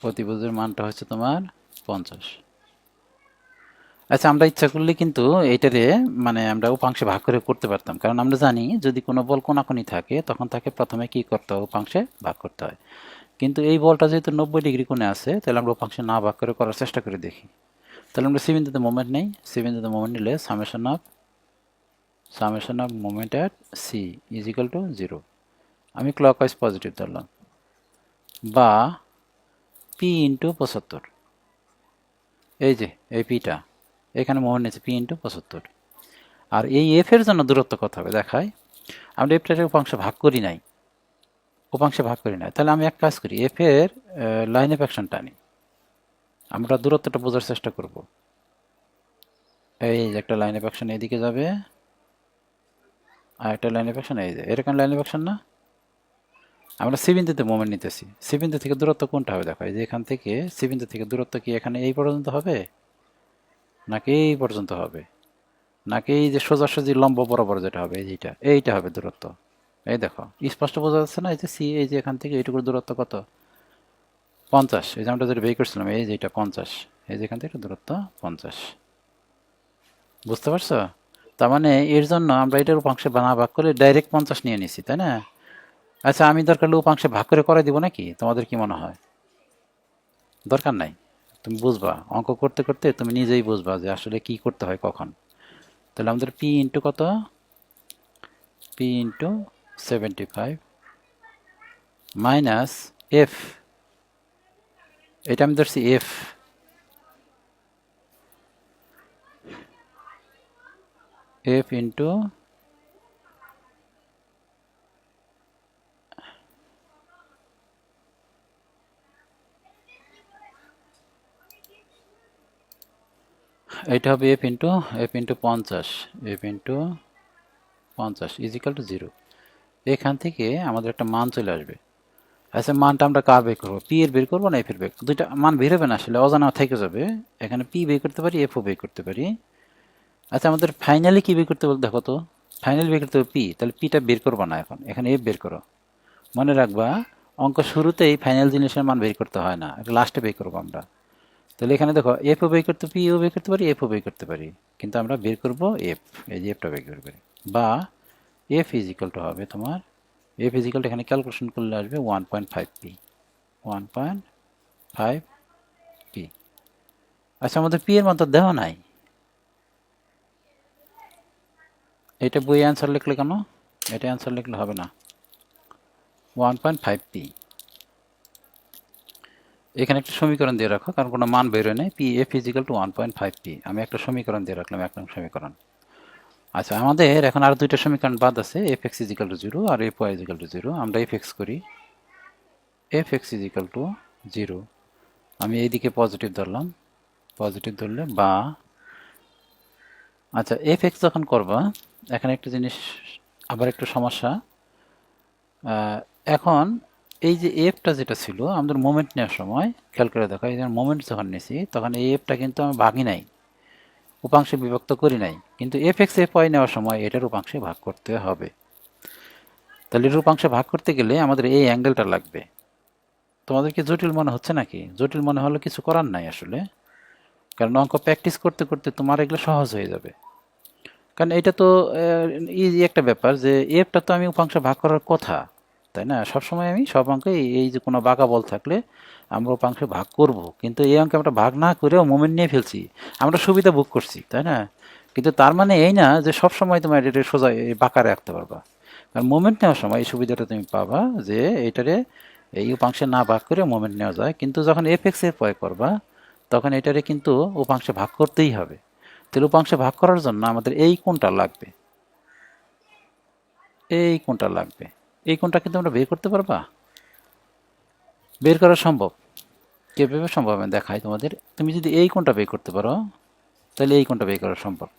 অতিভুজের মানটা হচ্ছে তোমার 50। আচ্ছা, আমরা ইচ্ছা করলে কিন্তু এইটারে মানে আমরা উপাংশে ভাগ করে করতে পারতাম, কারণ আমরা জানি যদি কোনো বল কোনাকুনি থাকে তখন তাকে প্রথমে কি করতে হয়, উপাংশে ভাগ করতে হয়। কিন্তু এই বলটা যেহেতু 90 ডিগ্রি কোণে আছে, তাহলে আমরা উপাংশে না ভাগ করে করার চেষ্টা করে দেখি। তাহলে আমরা সি বিন্দুতে মোমেন্ট নেই, সি বিন্দুতে মোমেন্ট নিলে summation of moment at C is equal to 0। আমি ক্লকওয়াইজ পজিটিভ ধরলাম, বা পি ইন্টু 75। এই যে এই পিটা এখানে মোমেন্ট নিচ্ছে পি ইন্টু 75। আর এই এফ এর জন্য দূরত্ব কত হবে দেখায়। আমরা এফটাকে উপাংশে ভাগ করি নাই, তাহলে আমি এক কাজ করি, এফ এর লাইন অফ অ্যাকশন টানি, আমরা দূরত্বটা বোঝার চেষ্টা করব। এই যে একটা লাইন অফ অ্যাকশন এইদিকে যাবে, আর একটা লাইন অফ অ্যাকশন এই যে এরকম লাইন অফ অ্যাকশন না। আমরা সি বিন্দুতে মোমেন্ট নিতেছি, সি বিন্দু থেকে দূরত্ব কোনটা হবে দেখো, এই যে এখান থেকে সি বিন্দু থেকে দূরত্ব কি এখানে এই পর্যন্ত হবে, নাকি এই পর্যন্ত হবে, নাকি এই যে সোজাসুজি লম্ব বরাবর যেটা হবে এইটা হবে দূরত্ব। এই দেখো স্পষ্ট বোঝা যাচ্ছে না, এই যে সি, এই যে এখান থেকে এইটুকুর দূরত্ব কত, 50। এই যে আমরা যেটা বের করছিলাম, এই যে এটা 50, এই যে এখান থেকে দূরত্ব 50। বুঝতে পারছো? তার মানে এর জন্য আমরা এটার উপাংশে না ভাগ করে ডাইরেক্ট 50 নিয়ে নিছি, তাই না? আচ্ছা, আমি দরকার হলে উপাংশে ভাগ করে দিব নাকি, তোমাদের কি মনে হয়? দরকার নাই, তুমি বুঝবা অঙ্ক করতে করতে, তুমি নিজেই বুঝবা যে আসলে কি করতে হয় কখন। তাহলে আমাদের পি ইন্টু কত, পি ইন্টু 75 মাইনাস এফ, এটা আমি ধরছি এফ, এফ ইন্টু এটা হবে F into 50, F into 50 is equal to 0। এখান থেকে আমাদের একটা মান চলে আসবে। আচ্ছা, মানটা আমরা কার বের করবো, পি এর বের করবো না এফ এর বের, দুইটা মান বের হবে না আসলে, অজানা থেকে যাবে। এখানে পি বের করতে পারি, এফও বের করতে পারি। আচ্ছা, আমাদের ফাইনালি কি বের করতে বল দেখো তো, ফাইনালি বের করতে হবে পি, তাহলে পিটা বের করবো না এখন, এখানে এফ বের করো। মনে রাখবা অঙ্ক শুরুতেই ফাইনাল জিনিসের মান বের করতে হয় না, এটা লাস্টে বের করবো আমরা। তাহলে এখানে দেখো এফও বের করতে, পিও বের করতে পারি, এফও বের করতে পারি, কিন্তু আমরা বের করবো এফ, এই যে এফটা বের করবে। বা এফ ইজিক্যাল টু হবে তোমার, এফ ইজিক্যাল টু এখানে ক্যালকুলেশন করলে আসবে 1.5 পি, 1.5 পি। আচ্ছা, আমাদের পি এর মান তো দেওয়া নাই, এটা বই অ্যান্সার লিখলে কেন, এটা অ্যান্সার লিখলে হবে না। 1.5 পি, এখানে একটা সমীকরণ দিয়ে রাখো, কারণ কোনো মান বেরোয় নেই, P F is equal to 1.5 P, আমি একটা সমীকরণ দিয়ে রাখলাম, 1 নং সমীকরণ। আচ্ছা, আমাদের এখন আর দুইটা সমীকরণ বাদ আছে, F X is equal to 0 R F Y is equal to 0। আমরা এফ এক্স করি, এফ এক্স ইজিক্যাল টু 0, আমি এইদিকে পজিটিভ ধরলাম, পজিটিভ ধরলে বা, আচ্ছা এফ এক্স যখন করবা, এখানে একটা জিনিস আবার একটু সমস্যা। এখন এই যে এফটা যেটা ছিল আমাদের মোমেন্ট নেওয়ার সময়, খেয়াল করে দেখো, এই যে মোমেন্ট যখন নিয়েছি তখন এই এফটা কিন্তু আমি ভাগি নাই, উপাংশে বিভক্ত করি নাই, কিন্তু এফ এক্স এফ ওয়াই নেওয়ার সময় এটার উপাংশে ভাগ করতে হবে। তাহলে এটার উপাংশে ভাগ করতে গেলে আমাদের এই অ্যাঙ্গেলটা লাগবে। তোমাদের কি জটিল মনে হচ্ছে নাকি? জটিল মনে হলে কিছু করার নাই আসলে, কারণ অঙ্ক প্র্যাকটিস করতে করতে তোমার এগুলো সহজ হয়ে যাবে। কারণ এটা তো ইজি একটা ব্যাপার যে এফটা তো আমি উপাংশ ভাগ করার কথা, তাই না? সবসময় আমি সব অঙ্কে এই যে কোনো বাঁকা বল থাকলে আমরা উপাংশে ভাগ করব, কিন্তু এই অঙ্কে আমরা ভাগ না করেও মোমেন্ট নিয়ে ফেলছি, আমরা সুবিধা ভোগ করছি, তাই না? কিন্তু তার মানে এই না যে সব সময় তোমার এটা সোজা এই বাঁকা রাখতে পারবা। কারণ মোমেন্ট নেওয়ার সময় এই সুবিধাটা তুমি পাবা যে এটারে এই উপাংশে না ভাগ করে মোমেন্ট নেওয়া যায়, কিন্তু যখন এফ এক্স এর প্রয়োগ করবা তখন এটারে কিন্তু উপাংশে ভাগ করতেই হবে। তাহলে উপাংশে ভাগ করার জন্য আমাদের এই কোণটা লাগবে, এই কোণটা লাগবে। এই কোণটা কিন্তু আমরা বের করতে পারবা, বের করা সম্ভব। কিভাবে সম্ভব আমি দেখাই তোমাদের। তুমি যদি এই কোণটা বের করতে পারো তাহলে এই কোণটা বের করা সম্ভব।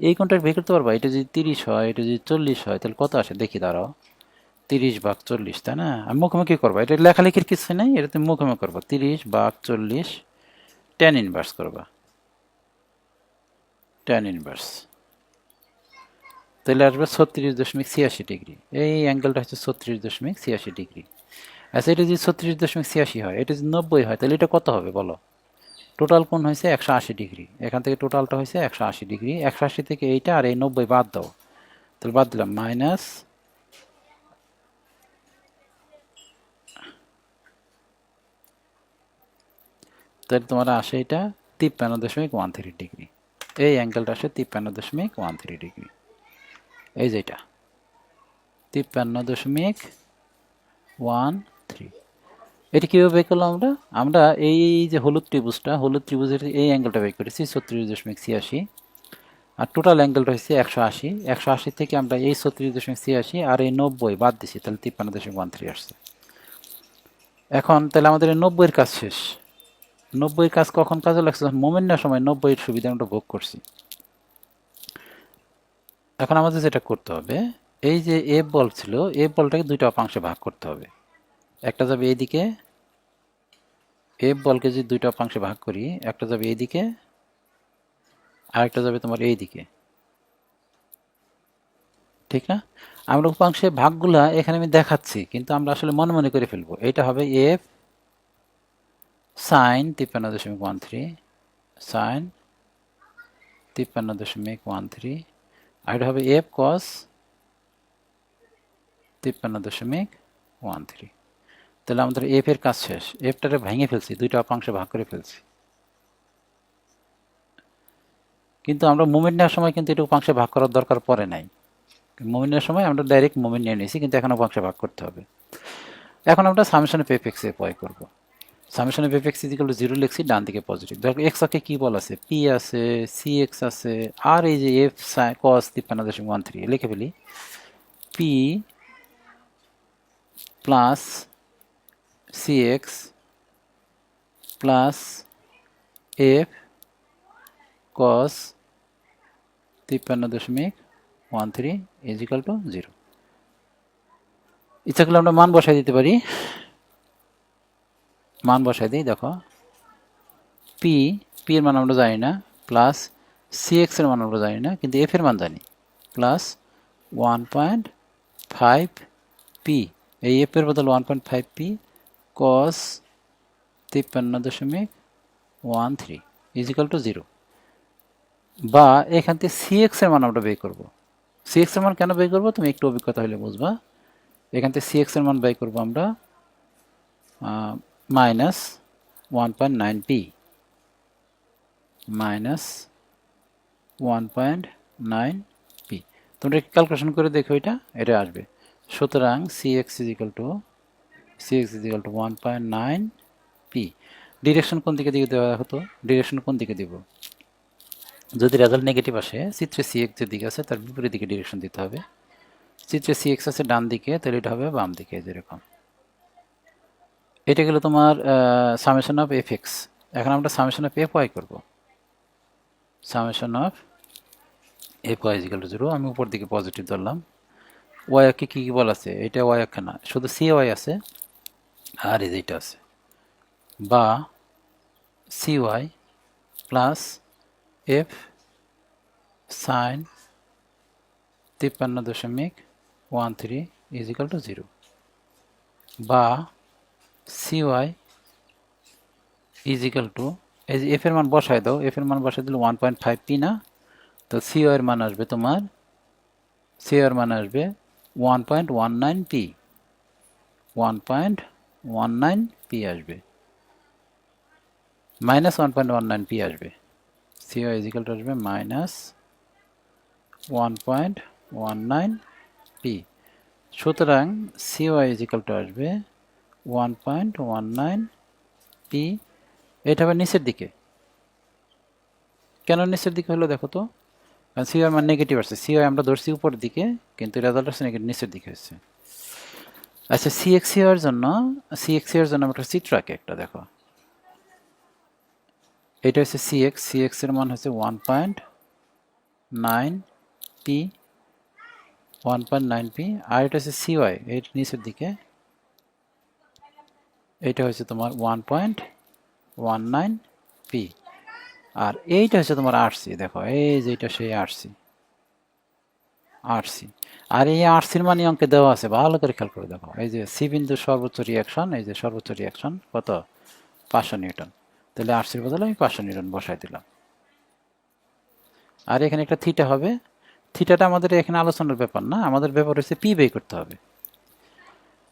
এই কোণটা বের করতে পারবা। এটা যদি 30 হয়, এটা যদি 40 হয়, তাহলে কত আসে দেখি দাঁড়াও। 30/40, তাই না? আমি মুখোমুখি করবা, এটা লেখালেখির কিছু নেই, এটা তুমি মুখোমুখি করবা। 30/40 tan ইনভার্স করবা, tan ইনভার্স, তাহলে আসবে 36.86 ডিগ্রি। এই অ্যাঙ্গেলটা হচ্ছে 36.86 ডিগ্রি। আচ্ছা, এটা যদি 36.86 হয়, এটা যদি 90 হয়, তাহলে এটা কত হবে বলো? টোটাল কোণ হয়েছে 180 ডিগ্রি। এখান থেকে টোটালটা হয়েছে 180 ডিগ্রি। 180 থেকে এইটা আর এই 90 বাদ দাও, তাহলে বাদ দিলাম মাইনাস, তাহলে তোমার আসে এটা 53.13 ডিগ্রি। এই অ্যাঙ্গেলটা আসে 53.13 ডিগ্রি। এই যে এটা 53.13। এটা কীভাবে বের করলাম আমরা? আমরা এই যে হলুদ ত্রিভুজটা, হলুদ ত্রিভুজের এই অ্যাঙ্গেলটা বের করেছি 36.86, আর টোটাল অ্যাঙ্গেলটা হচ্ছে 180। 180 থেকে আমরা এই 36.86 আর এই 90 বাদ দিছি, তাহলে 53.13 আসছে। এখন তাহলে আমাদের এই 90-এর কাজ শেষ। 90-এর কাজ কখন কাজে লাগছে? যখন মোমেন্ট নেওয়ার সময় 90-এর সুবিধা আমরা ভোগ করছি। এখন আমাদের যেটা করতে হবে, এই যে এফ বল ছিল, এফ বলটাকে দুইটা অপাংশে ভাগ করতে হবে। একটা যাবে এইদিকে, এফ বলকে যদি দুইটা অপাংশে ভাগ করি, একটা যাবে এইদিকে আর একটা যাবে তোমার এইদিকে, ঠিক না? আমরা উপাংশে ভাগগুলা এখানে আমি দেখাচ্ছি, কিন্তু আমরা আসলে মনে মনে করে ফেলবো। এটা হবে এফ সাইন 53.13, সাইন 53.13, আর এটা হবে এফ কস 53.13। তাহলে আমাদের এফ এর কাজ শেষ। এফটারে ভেঙে ফেলছি, দুইটা অপাংশে ভাগ করে ফেলছি। কিন্তু আমরা মোমেন্ট নেওয়ার সময় কিন্তু এটা উপাংশে ভাগ করার দরকার পড়ে নাই। মোমেন্ট নেওয়ার সময় আমরা ডাইরেক্ট মোমেন্ট নিয়ে নিয়েছি, কিন্তু এখন উপাংশে ভাগ করতে হবে। এখন আমরা সামেশন অফ এফ এক্স এ প্রয়োগ করবো। Summation of F X is equal to 0 লিখছি, ডান দিকে পজিটিভ। দেখো এক্স অক্ষে কি বল আছে? পি আছে, সি এক্স আছে, আর এই যে এফ কস 53.13 লিখে ফেলি। P plus C X plus F cos 53.13 is equal to 0। ইচ্ছা করলে আমরা মান বসাই দিতে পারি। মান বসাই দিই, দেখো পি, পি এর মান আমরা জানি না, প্লাস সি এক্স এর মান আমরা জানি না, কিন্তু এফ এর মান জানি, প্লাস 1.5 পি, এই এফ এর বদল 1.5 P cos 53.13 is equal to 0। বা এখান থেকে সি এক্স এর মান আমরা বের করবো। সি এক্স এর মান কেন বের করবো তুমি একটু অভিজ্ঞতা হলে বুঝবা। এখান থেকে সি এক্স এর মান বের করবো আমরা মাইনাস 1.9 পি, মাইনাস 1.9 পি। তোমরা ক্যালকুলেশন করে দেখো, এটা আসবে। সুতরাং C X is equal to 1.9 P. Direction কোন দিকে দিকে দেওয়া হতো? ডিরেকশন কোন দিকে দিব? যদি রেজাল্ট নেগেটিভ আসে, চিত্রে সি এক্স যেদিকে আছে তার বিপরীত দিকে ডিরেকশন দিতে হবে। চিত্রে সি এক্স আছে ডান দিকে, তাহলে এটা হবে বাম দিকে, যেরকম। এটা গেল তোমার সামেশন অফ এফ এক্স। এখন আমরা সামেশন অফ এফ ওয়াই করবো। Summation of F Y is equal to 0। আমি উপর দিকে পজিটিভ ধরলাম। ওয়াই অক্ষে কী কী বল আছে? এটা ওয়াই অক্ষে না, শুধু সি ওয়াই আছে আর এই যেটা আছে, বা C Y plus F sine 53.13 is equal to 0, বা C Y is equal to, এই যে এফ এর মান বসায় দাও, এফ এর মান বসায় দিলে 1.5 পি না, তো সি ওয়াই এর মান আসবে তোমার, সি ওয়াই এর মান আসবে 1.19 পি, 1.19 পি আসবে, মাইনাস 1.19 পি আসবে। C Y is equal to আসবে মাইনাস 1.19 পি। সুতরাং CY ইজ ইকাল টু আসবে 1.19 পি। এটা আবার নিচের দিকে, কেন নিচের দিকে হলো দেখো তো, কারণ CY মান নেগেটিভ আসছে। CY আমরা ধরছি উপরের দিকে, কিন্তু রেজাল্ট আসছে নেগেটিভ, নিচের দিকে হচ্ছে। আচ্ছা, CXY এর জন্য আমরা একটা চিত্র আঁকি একটা, দেখো এটা হচ্ছে CX এর মান হচ্ছে 1.9 পি, 1.9 পি। আর এটা হচ্ছে CY, এর নিচের দিকে, এটা হচ্ছে তোমার 1.19 পি। আর এইটা হচ্ছে তোমার RC, দেখো এই যে এটা সেই RC। আর এই RCর মানে অঙ্কে দেওয়া আছে, ভালো করে খেয়াল করে দেখো। এই যে সি বিন্দুর সর্বোচ্চ রিয়াকশন, এই যে সর্বোচ্চ রিয়াকশন কত, 500 নিউটন। তাহলে RCর বদলে আমি 500 নিউটন বসাই দিলাম। আর এখানে একটা থিটা হবে। থিটাটা আমাদের এখানে আলোচনার ব্যাপার না, আমাদের ব্যাপার হচ্ছে পি বের করতে হবে।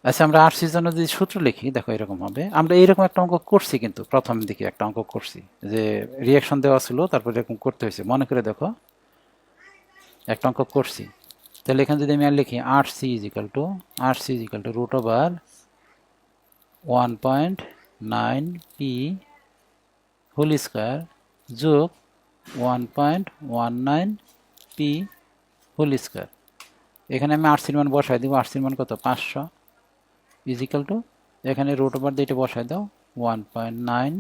আচ্ছা, আমরা RCর জন্য যদি সূত্র লিখি, দেখো এরকম হবে। আমরা এইরকম একটা অঙ্ক করছি, কিন্তু প্রথম দিকে একটা অঙ্ক করছি যে রিয়াকশন দেওয়া ছিল, তারপর এরকম করতে হয়েছে, মনে করে দেখো একটা অঙ্ক করছি। তাহলে এখানে যদি আমি আর লিখি RC is equal to root over 1.9 P whole square যোগ 1.19 পি হোল স্কোয়ার। এখানে আমি RCর মান বসাই দিব। RCর মান কত, 500 ইজ ইকাল টু, এখানে রুট ওভার দিয়ে এটা বসাই দাও, 1.9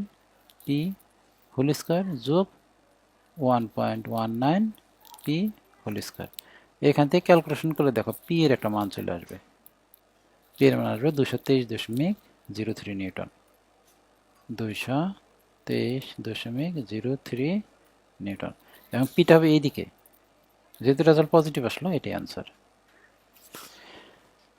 পি হোল স্কোয়ার যোগ 1.19 পি হোল স্কোয়ার। এখান থেকে ক্যালকুলেশন করে দেখো পি এর একটা মান চলে আসবে। পি এর মান আসবে 223.03 নিউটন, 223.03 নিউটন। এবং পিটা হবে এইদিকে, যেহেতু রেজাল্ট পজিটিভ আসলো, এটাই অ্যান্সার।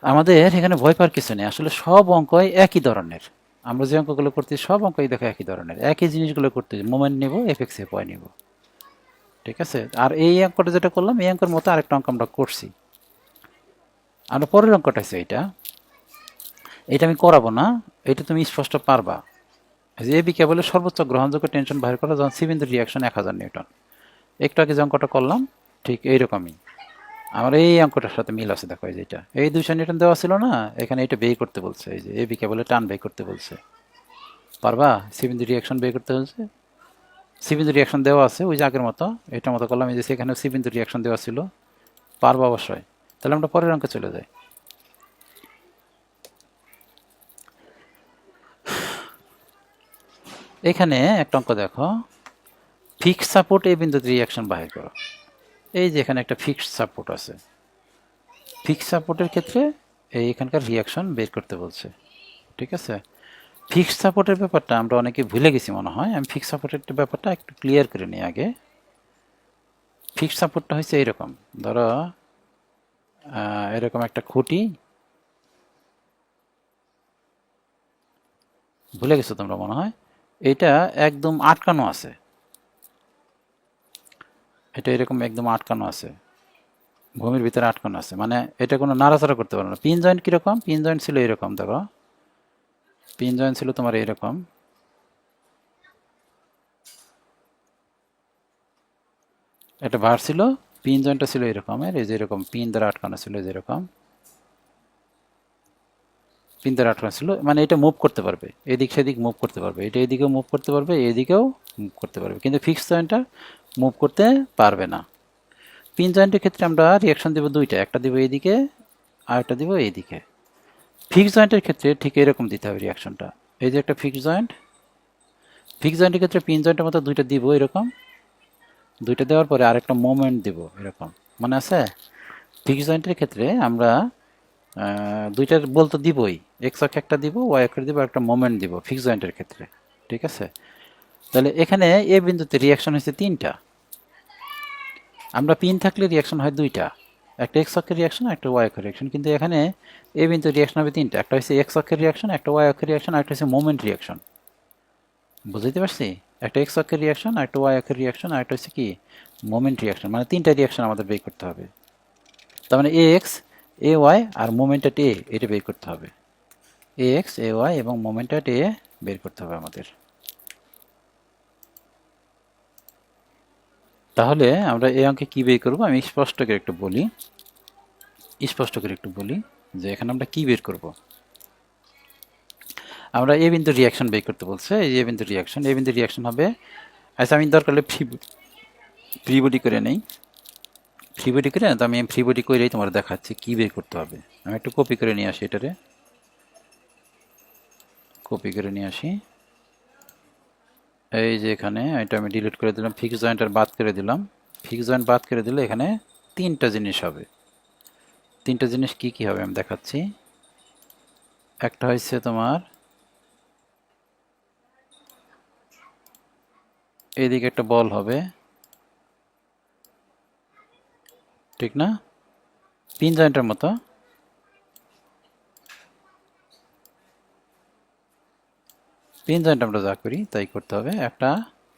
আমাদের এখানে ভয় পাওয়ার কিছু নেই, আসলে সব অঙ্কই একই ধরনের। আমরা যে অঙ্কগুলো করতে, সব অঙ্কই দেখো একই ধরনের, একই জিনিসগুলো করতে, মোমেন্ট নেব, এফএক্স এ পয় নেব, ঠিক আছে। আর এই অঙ্কটা যেটা করলাম, এই অঙ্কের মতো আরেকটা অঙ্ক আমরা করছি। আমরা পরের অঙ্কটা আছে এইটা, এটা আমি করাবো না, এটা তুমি স্পষ্ট পারবা। যে এবি কেবলের সর্বোচ্চ গ্রহণযোগ্য টেনশন বাহির করা যখন সি বিন্দুর রিয়াকশন 1000 নিউটন। একটু আগে যে অঙ্কটা করলাম ঠিক এইরকমই, আমার এই অঙ্কটার সাথে মিল আছে। দেখো এই যে এটা, এই 200 নিউটন দেওয়া ছিল না, এখানে এটা বের করতে বলছে। এই যে এবি কেবলের টান বের করতে বলছে, পারবা? সি বিন্দুর রিয়াকশন বের করতে বলছে, সি বিন্দুর রিয়াকশন দেওয়া আছে ওই যে আগের মতো, এটার মতো করলাম। এই যে সেখানে সি বিন্দুর রিয়াকশন দেওয়া ছিল, পারবা অবশ্যই। তাহলে আমরা পরের অঙ্কে চলে যাই। এখানে একটা অঙ্ক দেখো, ফিক্সড সাপোর্ট এ বিন্দুতে রিয়াকশন বাহির করো। এই যে এখানে একটা ফিক্সড সাপোর্ট আছে, ফিক্সড সাপোর্টের ক্ষেত্রে এই এখানকার রিয়াকশন বের করতে বলছে, ঠিক আছে। ফিক্সড সাপোর্টের ব্যাপারটা আমরা অনেকে ভুলে গেছি মনে হয়, আমি ফিক্সড সাপোর্টের ব্যাপারটা একটু ক্লিয়ার করে নিই আগে। ফিক্সড সাপোর্টটা হচ্ছে এইরকম, ধরো এরকম একটা খুঁটি, ভুলে গেছো তোমরা মনে হয়, এটা একদম আটকানো আছে, এটা এরকম একদম আটকানো আছে, ভূমির ভিতরে আটকানো আছে, মানে এটা কোনো নাড়াচাড়া করতে পারবে না। পিন জয়েন্ট কীরকম, পিন জয়েন্ট ছিল এরকম, দেখো পিন জয়েন্ট ছিল তোমার এইরকম, একটা ভার ছিল, পিন জয়েন্টটা ছিল এরকমের, এই যে এরকম পিন দ্বারা আটকানো ছিল, যেরকম পিন দ্বারা আটকানো ছিল, মানে এটা মুভ করতে পারবে, এদিক সেদিক মুভ করতে পারবে, এটা এদিকেও মুভ করতে পারবে, এদিকেও মুভ করতে পারবে, কিন্তু ফিক্সড জয়েন্টটা মুভ করতে পারবে না। পিন জয়েন্টের ক্ষেত্রে আমরা রিয়াকশন দেবো দুইটা, একটা দিব এইদিকে আর একটা দিব এইদিকে। ফিক্সড জয়েন্টের ক্ষেত্রে ঠিক এরকম দিতে হবে রিয়াকশনটা, এই যে একটা ফিক্সড জয়েন্টের ক্ষেত্রে পিন জয়েন্টের মতো দুইটা দিব এরকম, দুইটা দেওয়ার পরে আরেকটা মোমেন্ট দিব এরকম, মনে আছে? ফিক্সড জয়েন্টের ক্ষেত্রে আমরা দুইটার বলতে দিবই, এক্স অক্ষে একটা দিব, ওয়াই অক্ষে দিব, একটা মোমেন্ট দিব ফিক্সড জয়েন্টের ক্ষেত্রে, ঠিক আছে। তাহলে এখানে এ বিন্দুতে রিয়াকশন হচ্ছে তিনটা, আমরা পিন থাকলে রিয়াকশন হয় দুইটা, একটা এক্স অক্ষের রিয়াকশন, একটা ওয়াই অক্ষের রিয়াকশন, কিন্তু এখানে এ বিন্দু রিয়াকশন হবে তিনটা, একটা হচ্ছে এক্স অক্ষের রিয়াকশন, একটা ওয়াই অক্ষের রিয়াকশন, আর একটা হচ্ছে মোমেন্ট রিয়াকশন। বুঝতে পারছি? একটা এক্স অক্ষের রিয়াকশন, একটা ওয়াই অক্ষের রিয়াকশন, আর একটা হচ্ছে কি মোমেন্ট রিয়াকশন, মানে তিনটা রিয়াকশন আমাদের বের করতে হবে। তার মানে এ x, A Y R moment এট এ, এটা বের করতে হবে। এ এক্স, এ ওয়াই এবং মোমেন্ট এট এ বের করতে হবে আমাদের। তাহলে আমরা এই অঙ্কে কী বের করবো আমি স্পষ্ট করে একটু বলি যে এখানে আমরা কী বের করব। আমরা এ বিন্দু রিয়াকশন বের করতে বলছে। এই এ বিন্দু রিয়াকশন হবে, আচ্ছা আমি দরকার হলে ফ্রি বডি করে নেই, তো আমি ফ্রি বডি করেই তোমার দেখাচ্ছি কী বের করতে হবে। আমি একটু কপি করে নিয়ে আসি, এই যে এখানে এটা আমি ডিলিট করে দিলাম, ফিক্স জয়েন্ট আর বাদ করে দিলাম। ফিক্স জয়েন্ট বাদ করে দিলে এখানে তিনটা জিনিস হবে। তিনটা জিনিস কি কি হবে আমি দেখাচ্ছি। একটা হচ্ছে তোমার এইদিকে একটা বল হবে, ঠিক না, পিন জয়েন্টের মতো। পিন জয়েন্ট আমরা যা করি তাই করতে হবে।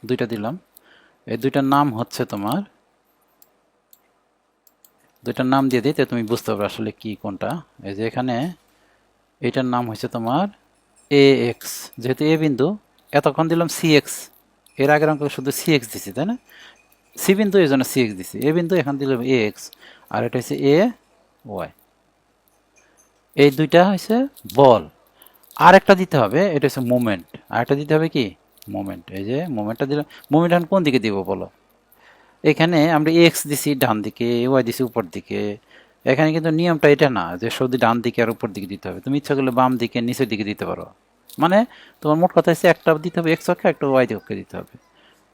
দুইটা দিলাম, এই দুইটার নাম হচ্ছে তোমার, দুইটার নাম দিয়ে দিতে তুমি বুঝতে পারবে আসলে কি কোনটা। এই যে এখানে এইটার নাম হচ্ছে তোমার এ এক্স, যেহেতু এ বিন্দু, এতক্ষণ দিলাম সি এক্স, এর আগের অঙ্ক শুধু সি এক্স দিছি তাই না, সি বিন্দু এই জন্য সি এক্স দিছি, এ বিন্দু এখান দিলাম এ এক্স, আর এটা হচ্ছে এ ওয়াই। এই দুইটা হচ্ছে বল। আর একটা দিতে হবে, এটা হচ্ছে মুভমেন্ট, আর একটা দিতে হবে কি মোমেন্ট। এই যে মোমেন্টটা দিলাম, মোমেন্ট এখন কোন দিকে দিব বলো। এখানে আমরা এক্স দিছি ডান দিকে, ওয়াই দিছি উপর দিকে। এখানে কিন্তু নিয়মটা এটা না যে শুধু ডান দিকে আর উপর দিকে দিতে হবে, তুমি ইচ্ছা করলে বাম দিকে নিচের দিকে দিতে পারো। মানে তোমার মোট কথা হচ্ছে একটা দিতে হবে এক্স অক্ষে, একটা ওয়াই অক্ষে দিতে হবে।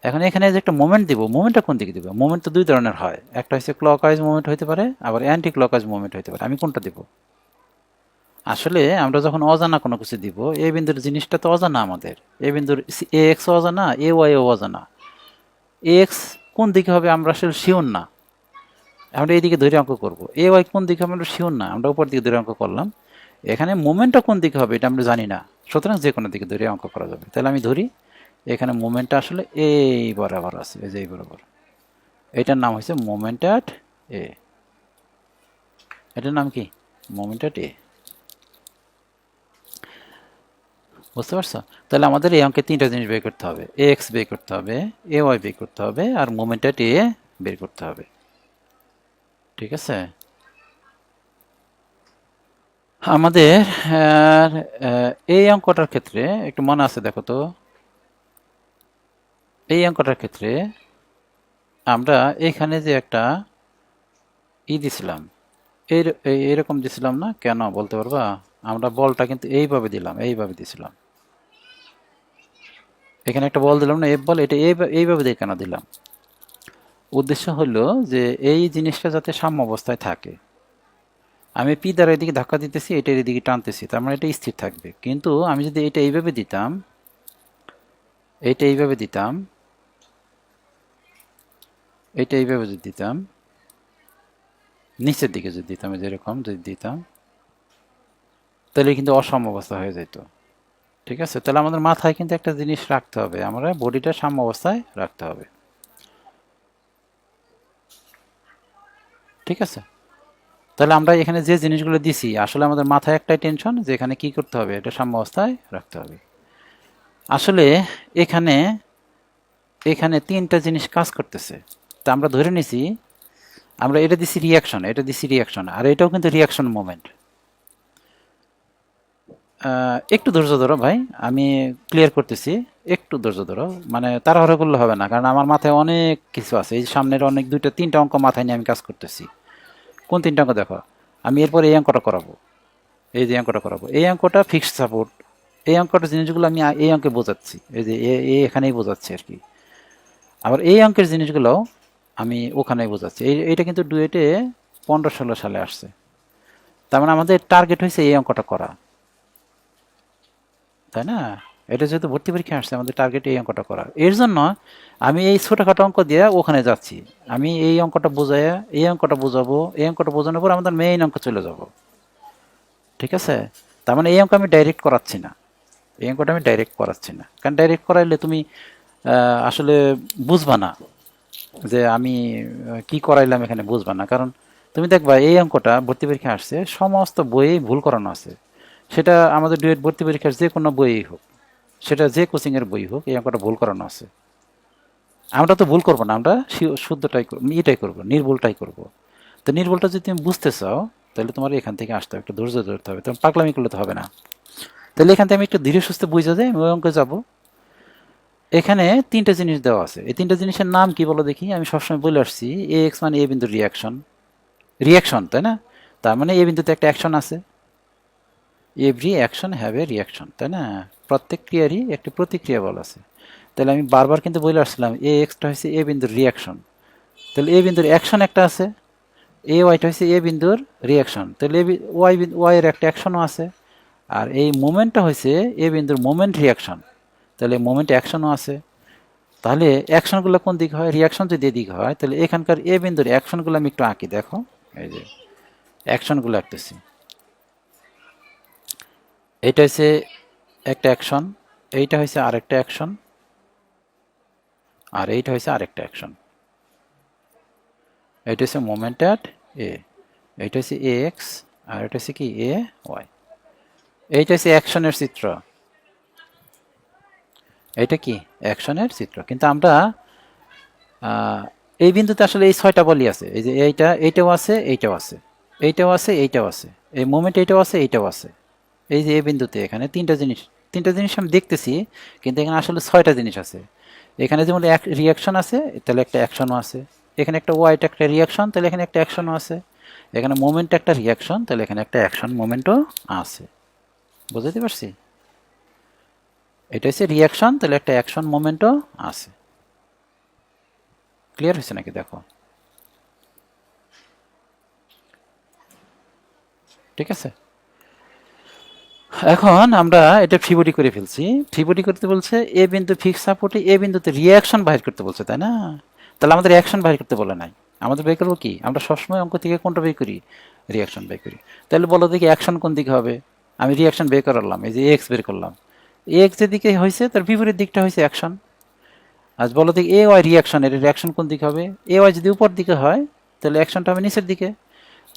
এখন এখানে যে একটা মোমেন্ট দিব, মোমেন্টটা কোন দিকে দিব, মোমেন্ট তো দুই ধরনের হয়, একটা হচ্ছে ক্লকওয়াইজ মুভমেন্ট হতে পারে, আবার অ্যান্টি ক্লকওয়াইজ মুভমেন্ট হতে পারে। আমি কোনটা দিব? আসলে আমরা যখন অজানা কোনো কিছু দিব, এ বিন্দুর জিনিসটা তো অজানা আমাদের, এ বিন্দুর এ এক্স অজানা, এ ওয়াই ও অজানা, এ এক্স কোন দিকে হবে আমরা আসলে শিওর না, আমরা এইদিকে ধরে অঙ্ক করবো। এ ওয়াই কোন দিকে হবে আমরা শিওর না, আমরা উপর দিকে ধরে অঙ্ক করলাম। এখানে মোমেন্টটা কোন দিকে হবে এটা আমরা জানি না, সুতরাং যে কোনো দিকে ধরে অঙ্ক করা যাবে। তাহলে আমি ধরি এখানে মোমেন্টটা আসলে এই বরাবর আছে, এই যে এই বরাবর, এটার নাম হচ্ছে মোমেন্ট অ্যাট এ। এটার নাম কি? মোমেন্ট অ্যাট এ। বুঝতে পারছো? তাহলে আমাদের এই অঙ্কে তিনটা জিনিস বের করতে হবে, এ এক্স বের করতে হবে, এ ওয়াই বের করতে হবে, আর মোমেন্ট অ্যাট এ বের করতে হবে। ঠিক আছে? আমাদের এই অঙ্কটার ক্ষেত্রে একটু মনে আছে দেখো তো, এই অঙ্কটার ক্ষেত্রে আমরা এখানে যে একটা দিছিলাম, এইরকম দিছিলাম না, কেন বলতে পারবা? আমরা বলটা কিন্তু এইভাবে দিলাম, এইভাবে দিছিলাম, এখানে একটা বল দিলাম না, এফ বল, এটা এইভাবে দিয়ে কেন দিলাম? উদ্দেশ্য হলো যে এই জিনিসটা যাতে সাম্য অবস্থায় থাকে। আমি পি দ্বারা এদিকে ধাক্কা দিতেছি, এটা এদিকে টানতেছি, তার মানে এটা স্থির থাকবে। কিন্তু আমি যদি এটা এইভাবে দিতাম, এইটা এইভাবে দিতাম, এইটা এইভাবে যদি দিতাম, নিচের দিকে যদি দিতাম, যেরকম যদি দিতাম, তাহলে কিন্তু অসাম্য অবস্থা হয়ে যেত। ঠিক আছে? তাহলে আমাদের মাথায় কিন্তু একটা জিনিস রাখতে হবে, আমরা বডিটা সাম্য অবস্থায় রাখতে হবে। ঠিক আছে? তাহলে আমরা এখানে যে জিনিসগুলো দিছি, আসলে আমাদের মাথায় একটাই টেনশন যে এখানে কি করতে হবে, এটা সাম্য অবস্থায় রাখতে হবে। আসলে এখানে এখানে তিনটা জিনিস কাজ করতেছে। তা আমরা ধরে নিছি, আমরা এটা দিছি রিয়াকশন, এটা দিছি রিয়াকশন, আর এটাও কিন্তু রিয়াকশন মোমেন্ট। একটু ধৈর্য ধরো ভাই, আমি ক্লিয়ার করতেছি, একটু ধৈর্য ধরো, মানে তাড়াহুড়ো করলে হবে না, কারণ আমার মাথায় অনেক কিছু আছে, এই সামনের অনেক দুইটা তিনটা অঙ্ক মাথায় নিয়ে আমি কাজ করতেছি। কোন তিনটা অঙ্ক দেখো, আমি এরপর এই অঙ্কটা করাবো, এই যে অঙ্কটা করাবো, এই অঙ্কটা ফিক্সড সাপোর্ট, এই অঙ্কটা জিনিসগুলো আমি এই অঙ্কে বোঝাচ্ছি, এই যে এখানেই বোঝাচ্ছি আর কি। আবার এই অঙ্কের জিনিসগুলো আমি ওখানেই বোঝাচ্ছি, এইটা কিন্তু ডুয়েটে 15-16 সালে আসছে। তার মানে আমাদের টার্গেট হয়েছে এই অঙ্কটা করা, তাই না? এটা যেহেতু ভর্তি পরীক্ষা আসছে, আমাদের টার্গেট এই অঙ্কটা করা, এর জন্য আমি এই ছোটোখাটো অঙ্ক দিয়ে ওখানে যাচ্ছি। আমি এই অঙ্কটা বোঝাই, এই অঙ্কটা বোঝাবো, এই অঙ্কটা বোঝানোর পর আমাদের মেইন অঙ্ক চলে যাব। ঠিক আছে? তার মানে এই অঙ্ক আমি ডাইরেক্ট করাচ্ছি না, এই অঙ্কটা আমি ডাইরেক্ট করাচ্ছি না, কারণ ডাইরেক্ট করাইলে তুমি আসলে বুঝবা না যে আমি কি করাইলাম, এখানে বুঝবা না। কারণ তুমি দেখবা এই অঙ্কটা ভর্তি পরীক্ষা আসছে, সমস্ত বইয়ে ভুল করানো আছে, সেটা আমাদের ডুয়েট ভর্তি পরীক্ষার যে কোনো বইই হোক, সেটা যে কোচিংয়ের বই হোক, এই অঙ্কটা ভুল করানো আছে। আমরা তো ভুল করবো না, আমরা শুদ্ধটাই এটাই করবো, নির্ভুলটাই করবো। তো নির্ভুলটা যদি তুমি বুঝতে চাও তাহলে তোমার এখান থেকে আসতে হবে, একটু ধৈর্য ধরতে হবে, তোমার পাগলামি করলে তো হবে না। তাহলে এখান থেকে আমি একটু ধীরে সুস্থে বুঝে যাই, আমি ওই অঙ্কে যাবো। এখানে তিনটা জিনিস দেওয়া আছে, এই তিনটা জিনিসের নাম কি বলো দেখি। আমি সবসময় বলে আসছি এ এক্স মানে এ বিন্দুর রিয়াকশন, রিয়াকশন তাই না? তার মানে এ বিন্দুতে একটা অ্যাকশন আছে, every action have a reaction, তাই না? প্রত্যেক ক্রিয়ারই একটি প্রতিক্রিয়া বল আছে। তাহলে আমি বারবার কিন্তু বলে আসছিলাম এ এক্সটা হচ্ছে এ বিন্দুর রিয়াকশন, তাহলে এ বিন্দুর অ্যাকশন একটা আছে, এ ওয়াইটা হচ্ছে এ বিন্দুর রিয়াকশন, তাহলে ওয়াই এর একটা অ্যাকশনও আছে। আর এই মোমেন্টটা হচ্ছে এ বিন্দুর মোমেন্ট রিয়াকশন, তাহলে মোমেন্ট অ্যাকশনও আছে। তাহলে অ্যাকশনগুলো কোন দিক হয়, রিয়াকশন যদি এদিক হয়, তাহলে এখানকার এ বিন্দুর অ্যাকশনগুলো আমি একটু আঁকি, দেখো এই যে অ্যাকশনগুলো আঁকতেছি। এটা হচ্ছে একটা অ্যাকশন, এইটা হচ্ছে আরেকটা অ্যাকশন, আর এইটা হচ্ছে আরেকটা অ্যাকশন। এটা হচ্ছে মোমেন্ট অ্যাট এ, এইটা হচ্ছে এ এক্স, আর এটা হচ্ছে কি এ ওয়াই। এইটা হচ্ছে অ্যাকশনের চিত্র, এইটা কি অ্যাকশনের চিত্র। কিন্তু আমরা এই বিন্দুতে আসলে এই ছয়টা বলই আছে, এই যে এইটাও আছে, এইটাও আছে, এইটাও আছে, এইটাও আছে, এই মোমেন্ট এইটাও আছে, এইটাও আছে। এই যে এই বিন্দুতে এখানে তিনটা জিনিস আমি দেখতেছি, কিন্তু এখানে আসলে ছয়টা জিনিস আছে। এখানে যেমন এক রিয়াকশন আছে, তাহলে একটা অ্যাকশনও আছে। এখানে একটা ওয়াইট একটা রিয়াকশন, তাহলে এখানে একটা অ্যাকশনও আছে। এখানে মোমেন্ট একটা রিয়াকশন, তাহলে এখানে একটা অ্যাকশন মোমেন্টও আছে। বুঝতে পারছি? এটা হচ্ছে রিয়াকশন, তাহলে একটা অ্যাকশন মোমেন্টও আছে। ক্লিয়ার হয়েছে নাকি দেখো? ঠিক আছে, এখন আমরা এটা ফ্রি বডি করে ফেলছি। ফ্রি বডি করতে বলছে এ বিন্দু ফিক্স সাপোর্টে এ বিন্দুতে রিয়াকশন বাইর করতে বলছে, তাই না? তাহলে আমাদের অ্যাকশন বাইর করতে বলে নাই, আমাদের বের করবো কি, আমরা সবসময় অঙ্ক থেকে কোনটা বের করি, রিয়াকশন বের করি। তাহলে বলো দেখি অ্যাকশন কোন দিকে হবে। আমি রিয়াকশন বের করলাম, এই যে এক্স বের করলাম, এক্স যেদিকে হয়েছে তার বিপরীত দিকটা হয়েছে অ্যাকশন। আজ বলো দেখি এ ওয়াই রিয়াকশন, এর রিয়াকশন কোন দিকে হবে। এ ওয়াই যদি উপর দিকে হয় তাহলে অ্যাকশনটা হবে নিচের দিকে।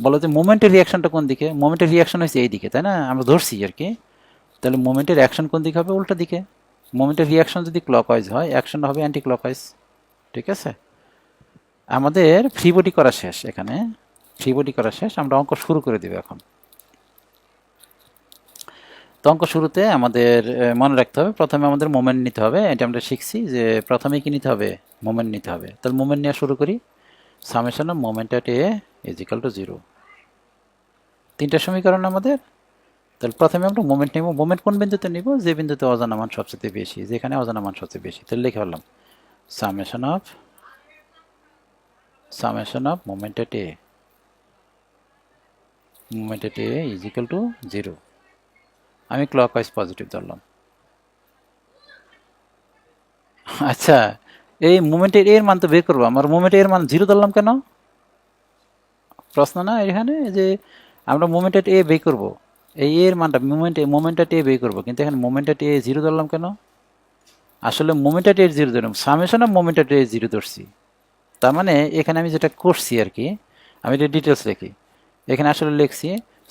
বলো যে মোমেন্টের রিয়াকশনটা কোন দিকে, মোমেন্টের রিয়াকশন হয়েছে এই দিকে, তাই না? আমরা ধরছি আর কি। তাহলে মোমেন্টের অ্যাকশন কোন দিকে হবে, উল্টা দিকে। মোমেন্টের রিয়াকশন যদি ক্লকওয়াইজ হয়, অ্যাকশন হবে অ্যান্টি ক্লকওয়াইজ। ঠিক আছে, আমাদের ফ্রি বডি করা শেষ। এখানে ফ্রি বডি করা শেষ, আমরা অঙ্ক শুরু করে দেব এখন। তো অঙ্ক শুরুতে আমাদের মনে রাখতে হবে, প্রথমে আমাদের মোমেন্ট নিতে হবে। এটা আমরা শিখছি যে প্রথমে কি নিতে হবে, মোমেন্ট নিতে হবে। তাহলে মোমেন্ট নেওয়া শুরু করি। Summation of moment at A is equal to 0। তিনটা সমীকরণ আমাদের। তাহলে প্রথমে আমরা মোমেন্ট নেব। মোমেন্ট কোন বিন্দুতে নিব, যে বিন্দুতে অজানা মান সবচেয়ে বেশি, যেখানে অজানা মান সবচেয়ে বেশি। তাহলে লিখে ফেললাম summation of moment at A, moment at A is equal to 0। আমি ক্লকওয়াইজ পজিটিভ ধরলাম। আচ্ছা, এই মোমেন্টের এর মান তো বের করবো, আমার মোমেন্টের এর মান 0 ধরলাম কেন, প্রশ্ন না এখানে? যে আমরা মোমেন্ট এট এ বের করবো, এই এর মানটা মোমেন্ট এট এ বের করবো, কিন্তু এখানে মোমেন্ট এট এ 0 ধরলাম কেন? আসলে মোমেন্ট এট এ 0 ধরলাম, সামেশন অফ মোমেন্ট এট এ 0 ধরছি। তার মানে এখানে আমি যেটা করছি আর কি, আমি এটা ডিটেলস লিখি। এখানে আসলে লিখছি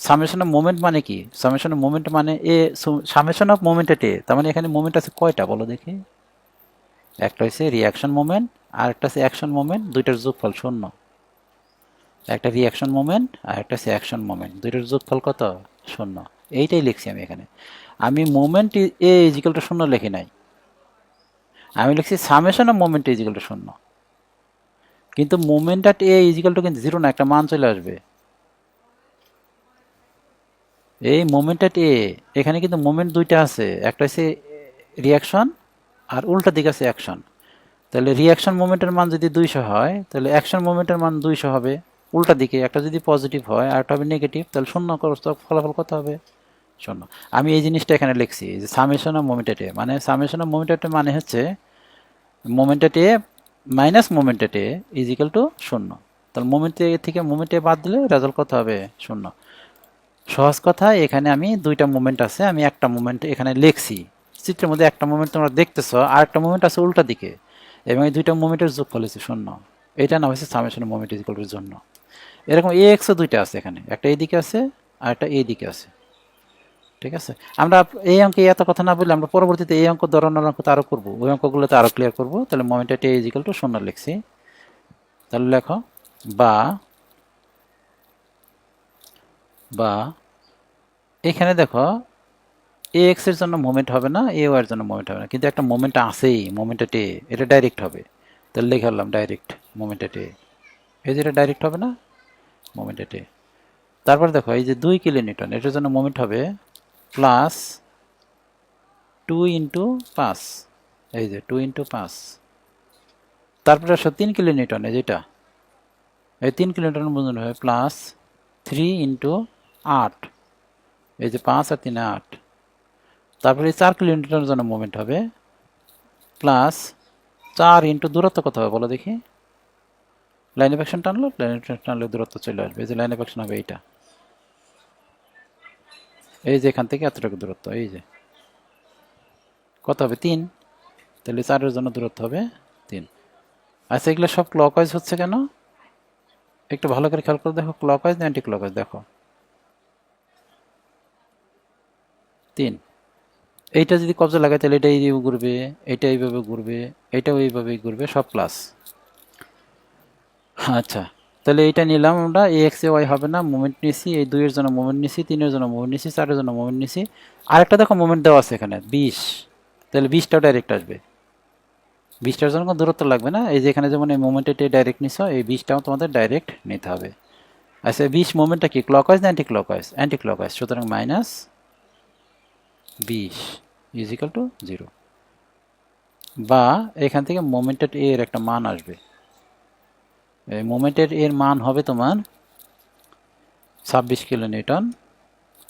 সামেশন অফ মোমেন্ট মানে কি, সামেশন অফ মোমেন্ট মানে এ, সামেশন অফ মোমেন্ট এট এ। তার মানে এখানে মোমেন্ট আছে কয়টা বলো দেখি। একটা হচ্ছে রিয়াকশন মোমেন্ট, আর একটা হচ্ছে অ্যাকশন মোমেন্ট, দুইটার যোগফল 0। একটা রিয়াকশন মোমেন্ট আর একটা হচ্ছে অ্যাকশন মোমেন্ট, দুইটার যোগফল কত, 0। এইটাই লিখছি আমি এখানে। আমি মোমেন্ট এ ইজিক্যাল টু 0 লিখি নাই, আমি লিখছি summation of moment A is equal to 0। কিন্তু moment at A is equal to কিন্তু 0 না, একটা মান চলে আসবে। এই মোমেন্ট অ্যাট এ, এখানে কিন্তু মোমেন্ট দুইটা আছে, একটা হচ্ছে রিয়াকশন আর উল্টা দিকে আছে অ্যাকশন। তাহলে রিয়াকশন মোমেন্টের মান যদি 200 হয়, তাহলে অ্যাকশন মোমেন্টের মান 200 হবে উল্টা দিকে। একটা যদি পজিটিভ হয় আর একটা হবে নেগেটিভ, তাহলে 0 করো তো ফলাফল কত হবে, 0। আমি এই জিনিসটা এখানে লিখছি যে সামেশন অফ মোমেন্ট এ, মানে সামেশন অফ মোমেন্ট এ মানে হচ্ছে moment A minus moment A is equal to 0। তাহলে মোমেন্ট এ থেকে মোমেন্ট এ বাদ দিলে রেজাল্ট কত হবে, 0। সহজ কথা, এখানে আমি দুইটা মোমেন্ট আছে, আমি একটা মোমেন্ট এখানে লিখছি। চিত্রের মধ্যে একটা মোমেন্ট তোমরা দেখতেছো, আর একটা মোমেন্ট আছে উল্টা দিকে, এবং এই দুইটা মোমেন্টের যোগফল হচ্ছে 0। এটা নাম হচ্ছে summation moment is equal to 0। এরকম এ এক্সও দুইটা আছে, এখানে একটা এইদিকে আছে আর একটা এইদিকে আছে। ঠিক আছে, আমরা এই অঙ্কে এত কথা না বললে আমরা পরবর্তীতে এই অঙ্ক ধরনের অঙ্ক তো আরও করবো, ওই অঙ্কগুলোতে আরও ক্লিয়ার করবো। তাহলে moment at A is equal to 0 লিখছি। তাহলে লেখো বা বা এখানে দেখো এ এক্স এর জন্য মোমেন্ট হবে না, এ ওয়াই এর জন্য মোমেন্ট হবে না, কিন্তু একটা মোমেন্ট আছেই, মোমেন্ট এট এ, এটা ডাইরেক্ট হবে। তাহলে লিখে হলাম ডাইরেক্ট মোমেন্ট এট এ, এই যে এটা ডাইরেক্ট হবে না, মোমেন্ট এট এ। তারপর দেখো এই যে 2 কিলো নিউটন, এটার জন্য মোমেন্ট হবে প্লাস 2 ইন্টু 5, এই যে 2 ইন্টু 5। তারপরে আসো 3 কিলো নিউটন, এই যেটা, এই 3 কিলো নিউটনের মোমেন্ট হবে প্লাস 3 ইন্টু 8, এই যে 5 আর 3 8। তারপরে 4 কিলো নিউটনের জন্য মোমেন্ট হবে প্লাস 4 ইন্টু দূরত্ব কত হবে বলো দেখি, লাইন অফ অ্যাকশন টানলো, লাইন অফ অ্যাকশন টানলে দূরত্ব চলে আসবে, এই যে লাইন অফ অ্যাকশন হবে এইটা, এই যে এখান থেকে এতটুকু দূরত্ব, এই যে কত হবে 3, তাহলে 4-এর জন্য দূরত্ব হবে 3। আচ্ছা এগুলো সব ক্লকওয়াইজ হচ্ছে কেন, একটু ভালো করে খেয়াল করে দেখো, ক্লকওয়াইজ না অ্যান্টি ক্লকওয়াইজ, দেখো 3, এইটা যদি কবজা লাগাই তাহলে এটা এইভাবে ঘুরবে, এটা এইভাবে ঘুরবে, এটাও এইভাবেই ঘুরবে, সব প্লাস। আচ্ছা তাহলে এইটা নিলাম আমরা, এ এক্স এ ওয়াই হবে না, মুভমেন্ট নিছি, এই 2 এর জন্য মুভমেন্ট নিছি, 3 এর জন্য মুভমেন্ট নিছি, 4 এর জন্য মুভমেন্ট নিছি, আরেকটা দেখো মুভমেন্ট দেওয়া আছে এখানে 20, তাহলে 20টাও ডাইরেক্ট আসবে, 20টার জন্য কোনো দূরত্ব লাগবে না, এই যে এখানে যেমন এই মুভমেন্টে ডাইরেক্ট নিছো, এই 20টাও তোমাদের ডাইরেক্ট নিতে হবে। আচ্ছা 20 মুভমেন্টটা কি ক্লকওয়াইজ না অ্যান্টি ক্লকওয়াইজ, অ্যান্টি ক্লকওয়াইজ, সুতরাং মাইনাস 20 ইজ ইকাল টু 0। বা এখান থেকে মোমেন্টের এর একটা মান আসবে, এই মোমেন্টের এর মান হবে তোমার 26 কিলো নিউটন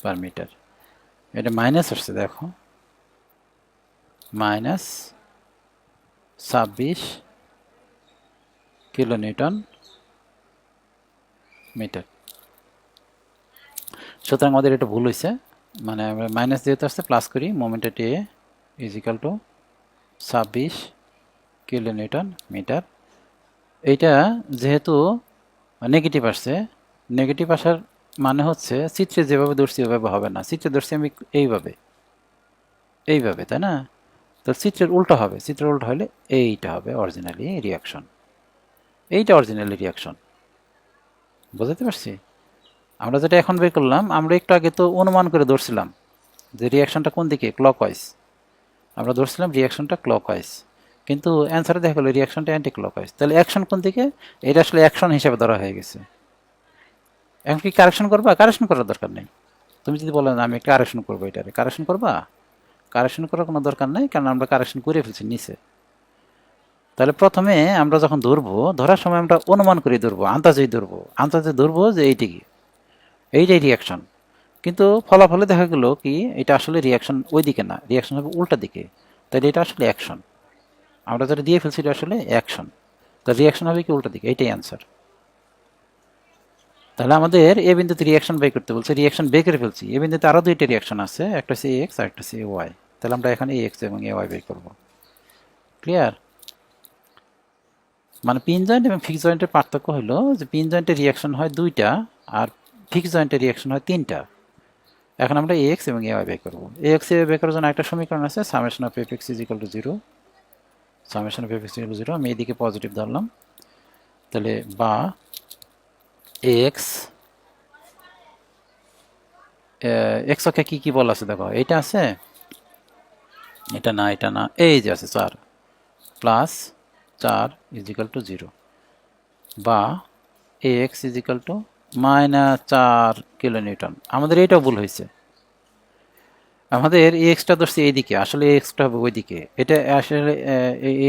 পার মিটার। এটা মাইনাস আসছে দেখো, মাইনাস 26 কিলো নিউটন মিটার। সুতরাং আমাদের এটা ভুল হয়েছে, মানে আমরা মাইনাস যেহেতু আসছে প্লাস করি, মোমেন্টের A is equal to 26 kilo newton metre. এইটা যেহেতু নেগেটিভ আসছে, নেগেটিভ আসার মানে হচ্ছে চিত্রে যেভাবে ধরছি ওইভাবে হবে না, চিত্রে ধরছি আমি এইভাবে, এইভাবে, তাই না, তো চিত্রের উল্টো হবে, চিত্রের উল্টো হলে এইটা হবে অরিজিনালি রিয়াকশন, এইটা অরিজিনালি রিয়াকশন, বুঝতে পারছি। আমরা যেটা এখন বের করলাম, আমরা একটু আগে তো অনুমান করে ধরছিলাম যে রিয়াকশনটা কোন দিকে, ক্লকওয়াইজ, আমরা ধরছিলাম রিয়াকশনটা ক্লকওয়াইজ, কিন্তু অ্যান্সারে দেখা গেলো রিয়াকশনটা অ্যান্টি ক্লকওয়াইজ, তাহলে অ্যাকশন কোন দিকে, এটা আসলে অ্যাকশন হিসেবে ধরা হয়ে গেছে। এখন কি কারেকশন করবা, কারেকশন করার দরকার নেই, তুমি যদি বলো না আমি কারেকশন করবো, এটারে কারেকশন করবা, কারেকশন করার কোনো দরকার নেই, কারণ আমরা কারেকশন করে ফেলছি নিচে। তাহলে প্রথমে আমরা যখন ধরবো, ধরার সময় আমরা অনুমান করে ধরবো, আন্দাজেই ধরবো, আন্দাজে ধরবো যে এইটাই রিয়াকশন, কিন্তু ফলাফলে দেখা গেল কি এটা আসলে রিয়াকশন ওই দিকে না, রিয়াকশন হবে উল্টা দিকে, তাহলে এটা আসলে অ্যাকশন, আমরা যেটা দিয়ে ফেলছি এটা আসলে অ্যাকশন, তো রিয়াকশন হবে কি উল্টা দিকে, এইটাই অ্যান্সার। তাহলে আমাদের এ বিন্দুতে রিয়াকশন বের করতে বলছে, রিয়াকশন বের করে ফেলছি, এ বিন্দুতে আরও 2টা রিয়াকশন আছে, একটা হচ্ছে এক্স আর একটা হচ্ছে এ ওয়াই, তাহলে আমরা এখানে এক্স এবং এ ওয়াই বের করবো। ক্লিয়ার, মানে পিন জয়েন্ট এবং ফিক্স জয়েন্টের পার্থক্য হলো যে পিন জয়েন্টের রিয়াকশন হয় 2টা আর ফিক্স জয়েন্টের রিয়াকশন হয় 3টা। এখন আমরা এক্স এবং এ ওয়াই বের করবো, এক্স এ বের করার জন্য একটা সমীকরণ আছে, summation of F X is equal to 0, summation of F X is equal to 0, আমি এদিকে পজিটিভ ধরলাম, তাহলে বা এক্স, এক্স অক্ষে কী কী বল আছে দেখো, এইটা আছে, এটা না, এটা না, এই যে আছে 4 প্লাস 4 ইজ ইকাল টু 0, বা x is equal two -4 kilo Newton. আমাদের এইটাও ভুল হয়েছে, আমাদের এক্সটা ধরছি এইদিকে, আসলে এক্সটা হবে ওইদিকে, এটা আসলে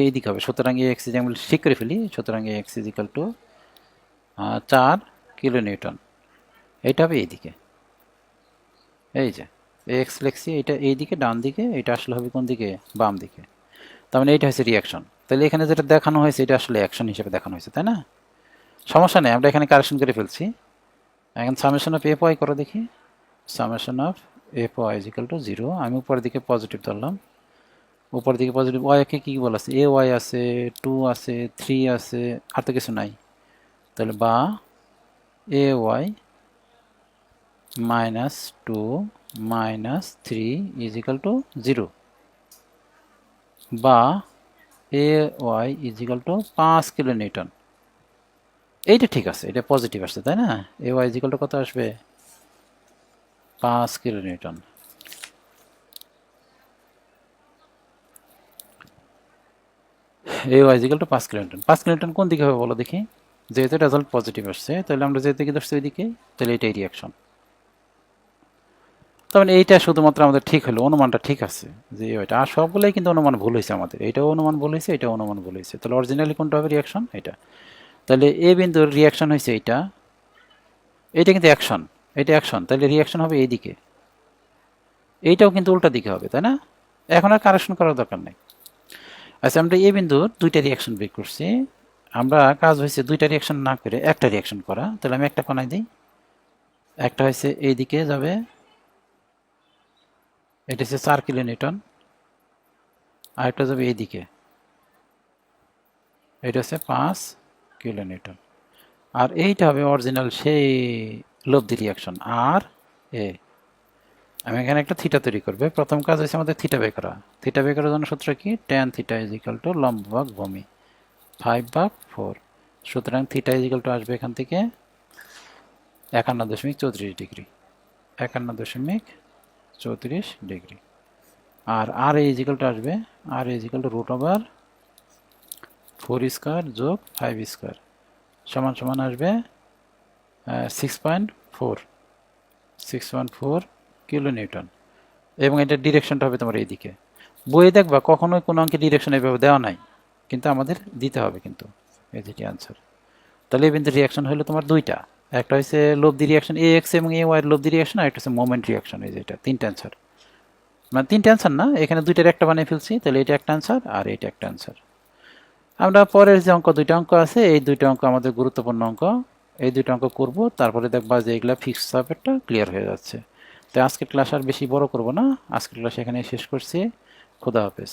এইদিকে হবে, সুতরাং এক্স যদি আমরা ঠিক করে ফেলি, সুতরাং x is equal two 4 kilo newton, এইটা হবে এইদিকে, এই যে এক্স লিখছি, এটা এইদিকে ডান দিকে, এটা আসলে হবে কোন দিকে, বাম দিকে, তার মানে এইটা হচ্ছে রিয়াকশন। তাহলে এখানে যেটা দেখানো হয়েছে এটা আসলে অ্যাকশন হিসেবে দেখানো হয়েছে, তাই না, সমস্যা নেই, আমরা এখানে কারেকশন করে ফেলছি। এখন সামেশন অফ এফ ওয়াই করো দেখি, summation of F Y is equal to 0, আমি উপরের দিকে পজিটিভ ধরলাম, উপরের দিকে পজিটিভ, ওয়াইকে কী বলা আছে, এ ওয়াই আছে, 2 আছে, 3 আছে, আর তো কিছু নাই, তাহলে বা A Y -2 minus 3 is equal to 0, বা A Y is equal to 5 kilo newton. এইটা ঠিক আছে, এটা পজিটিভ আসছে তাই না? A Y is equal to কত আসবে? 5 kilo newton. A Y is equal to 5 kilo newton. 5 kilo newton কোন দিকে হবে বলো দেখি? যেহেতু রেজাল্ট পজিটিভ আসছে তাহলে আমরা যেদিকে ধরছি ওইদিকে, তাহলে এটাই রিয়াকশন। তার মানে এইটা শুধুমাত্র আমাদের ঠিক হলো, অনুমানটা ঠিক আছে যে ওইটা। আর সবগুলোই কিন্তু অনুমান ভুল হয়েছে আমাদের, এটাও অনুমান ভুল হয়েছে, এটাও অনুমান ভুল হয়েছে। তাহলে অরিজিনালি কোনটা হবে রিয়াকশন? এটা। তাহলে এ বিন্দুর রিয়াকশন হয়েছে এইটা, এইটা কিন্তু অ্যাকশন, এটা অ্যাকশন, তাহলে রিয়াকশন হবে এইদিকে। এইটাও কিন্তু উল্টা দিকে হবে তাই না? এখন আর কারেকশন করার দরকার নেই। আচ্ছা, আমরা এ বিন্দুর দুইটা রিয়াকশন বের করছি। আমরা কাজ হয়েছে দুইটা রিয়াকশন না করে একটা রিয়াকশন করা। তাহলে আমি একটা কণায় দিই, একটা হয়েছে এইদিকে যাবে, এটা হচ্ছে 4 কিলো নিউটন, আর একটা যাবে এইদিকে, এটা হচ্ছে 5 কিলো নিউটন। আর এইটা হবে অরিজিনাল সেই লব্ধি রিয়াকশন আর এ। আমি এখানে একটা থিটা তৈরি করবে। প্রথম কাজ হচ্ছে আমাদের থিটা বের করা। থিটা বের করার জন্য সূত্র কি? Tan theta is equal two লম্ব ভাগ ভূমি 5/4। সুতরাং থিটা ইজ ইকাল টু আসবে এখান থেকে 51.34 ডিগ্রি, 51.34 ডিগ্রি। আর আর ইজ ইকাল টু আসবে, R is equal to root over 4 square যোগ 5 স্কোয়ার সমান সমান আসবে 6.4 কিলো নিউটন। এবং এটার ডিরেকশনটা হবে তোমার এইদিকে। বইয়ে দেখবা কখনোই কোনো অঙ্কে ডিরেকশন এইভাবে দেওয়া নাই, কিন্তু আমাদের দিতে হবে কিন্তু। এই যেটি আনসার। তাহলে এই বিন্দুর রিয়াকশন হলো তোমার দুইটা, একটা হচ্ছে লব্ধি রিয়াকশন এ এক্স এবং এ ওয়াই এর লব্ধি রিয়াকশন, আর একটা হচ্ছে মোমেন্ট রিয়াকশন। এই যে এটা তিনটা অ্যান্সার, মানে তিনটা অ্যান্সার না, এখানে দুইটার একটা বানিয়ে ফেলছি। তাহলে এটা একটা অ্যান্সার আর এটা একটা অ্যান্সার। আমরা পরের যে অঙ্ক দুইটা অঙ্ক আছে, এই দুইটা অঙ্ক আমাদের গুরুত্বপূর্ণ অঙ্ক, এই দুইটা অঙ্ক করব, তারপরে দেখবা যে এগুলা ফিক্স সাবজেক্টটা ক্লিয়ার হয়ে যাচ্ছে। তো আজকের ক্লাস আর বেশি বড় করব না, আজকের ক্লাস এখানে শেষ করছি। খোদা হাফেজ।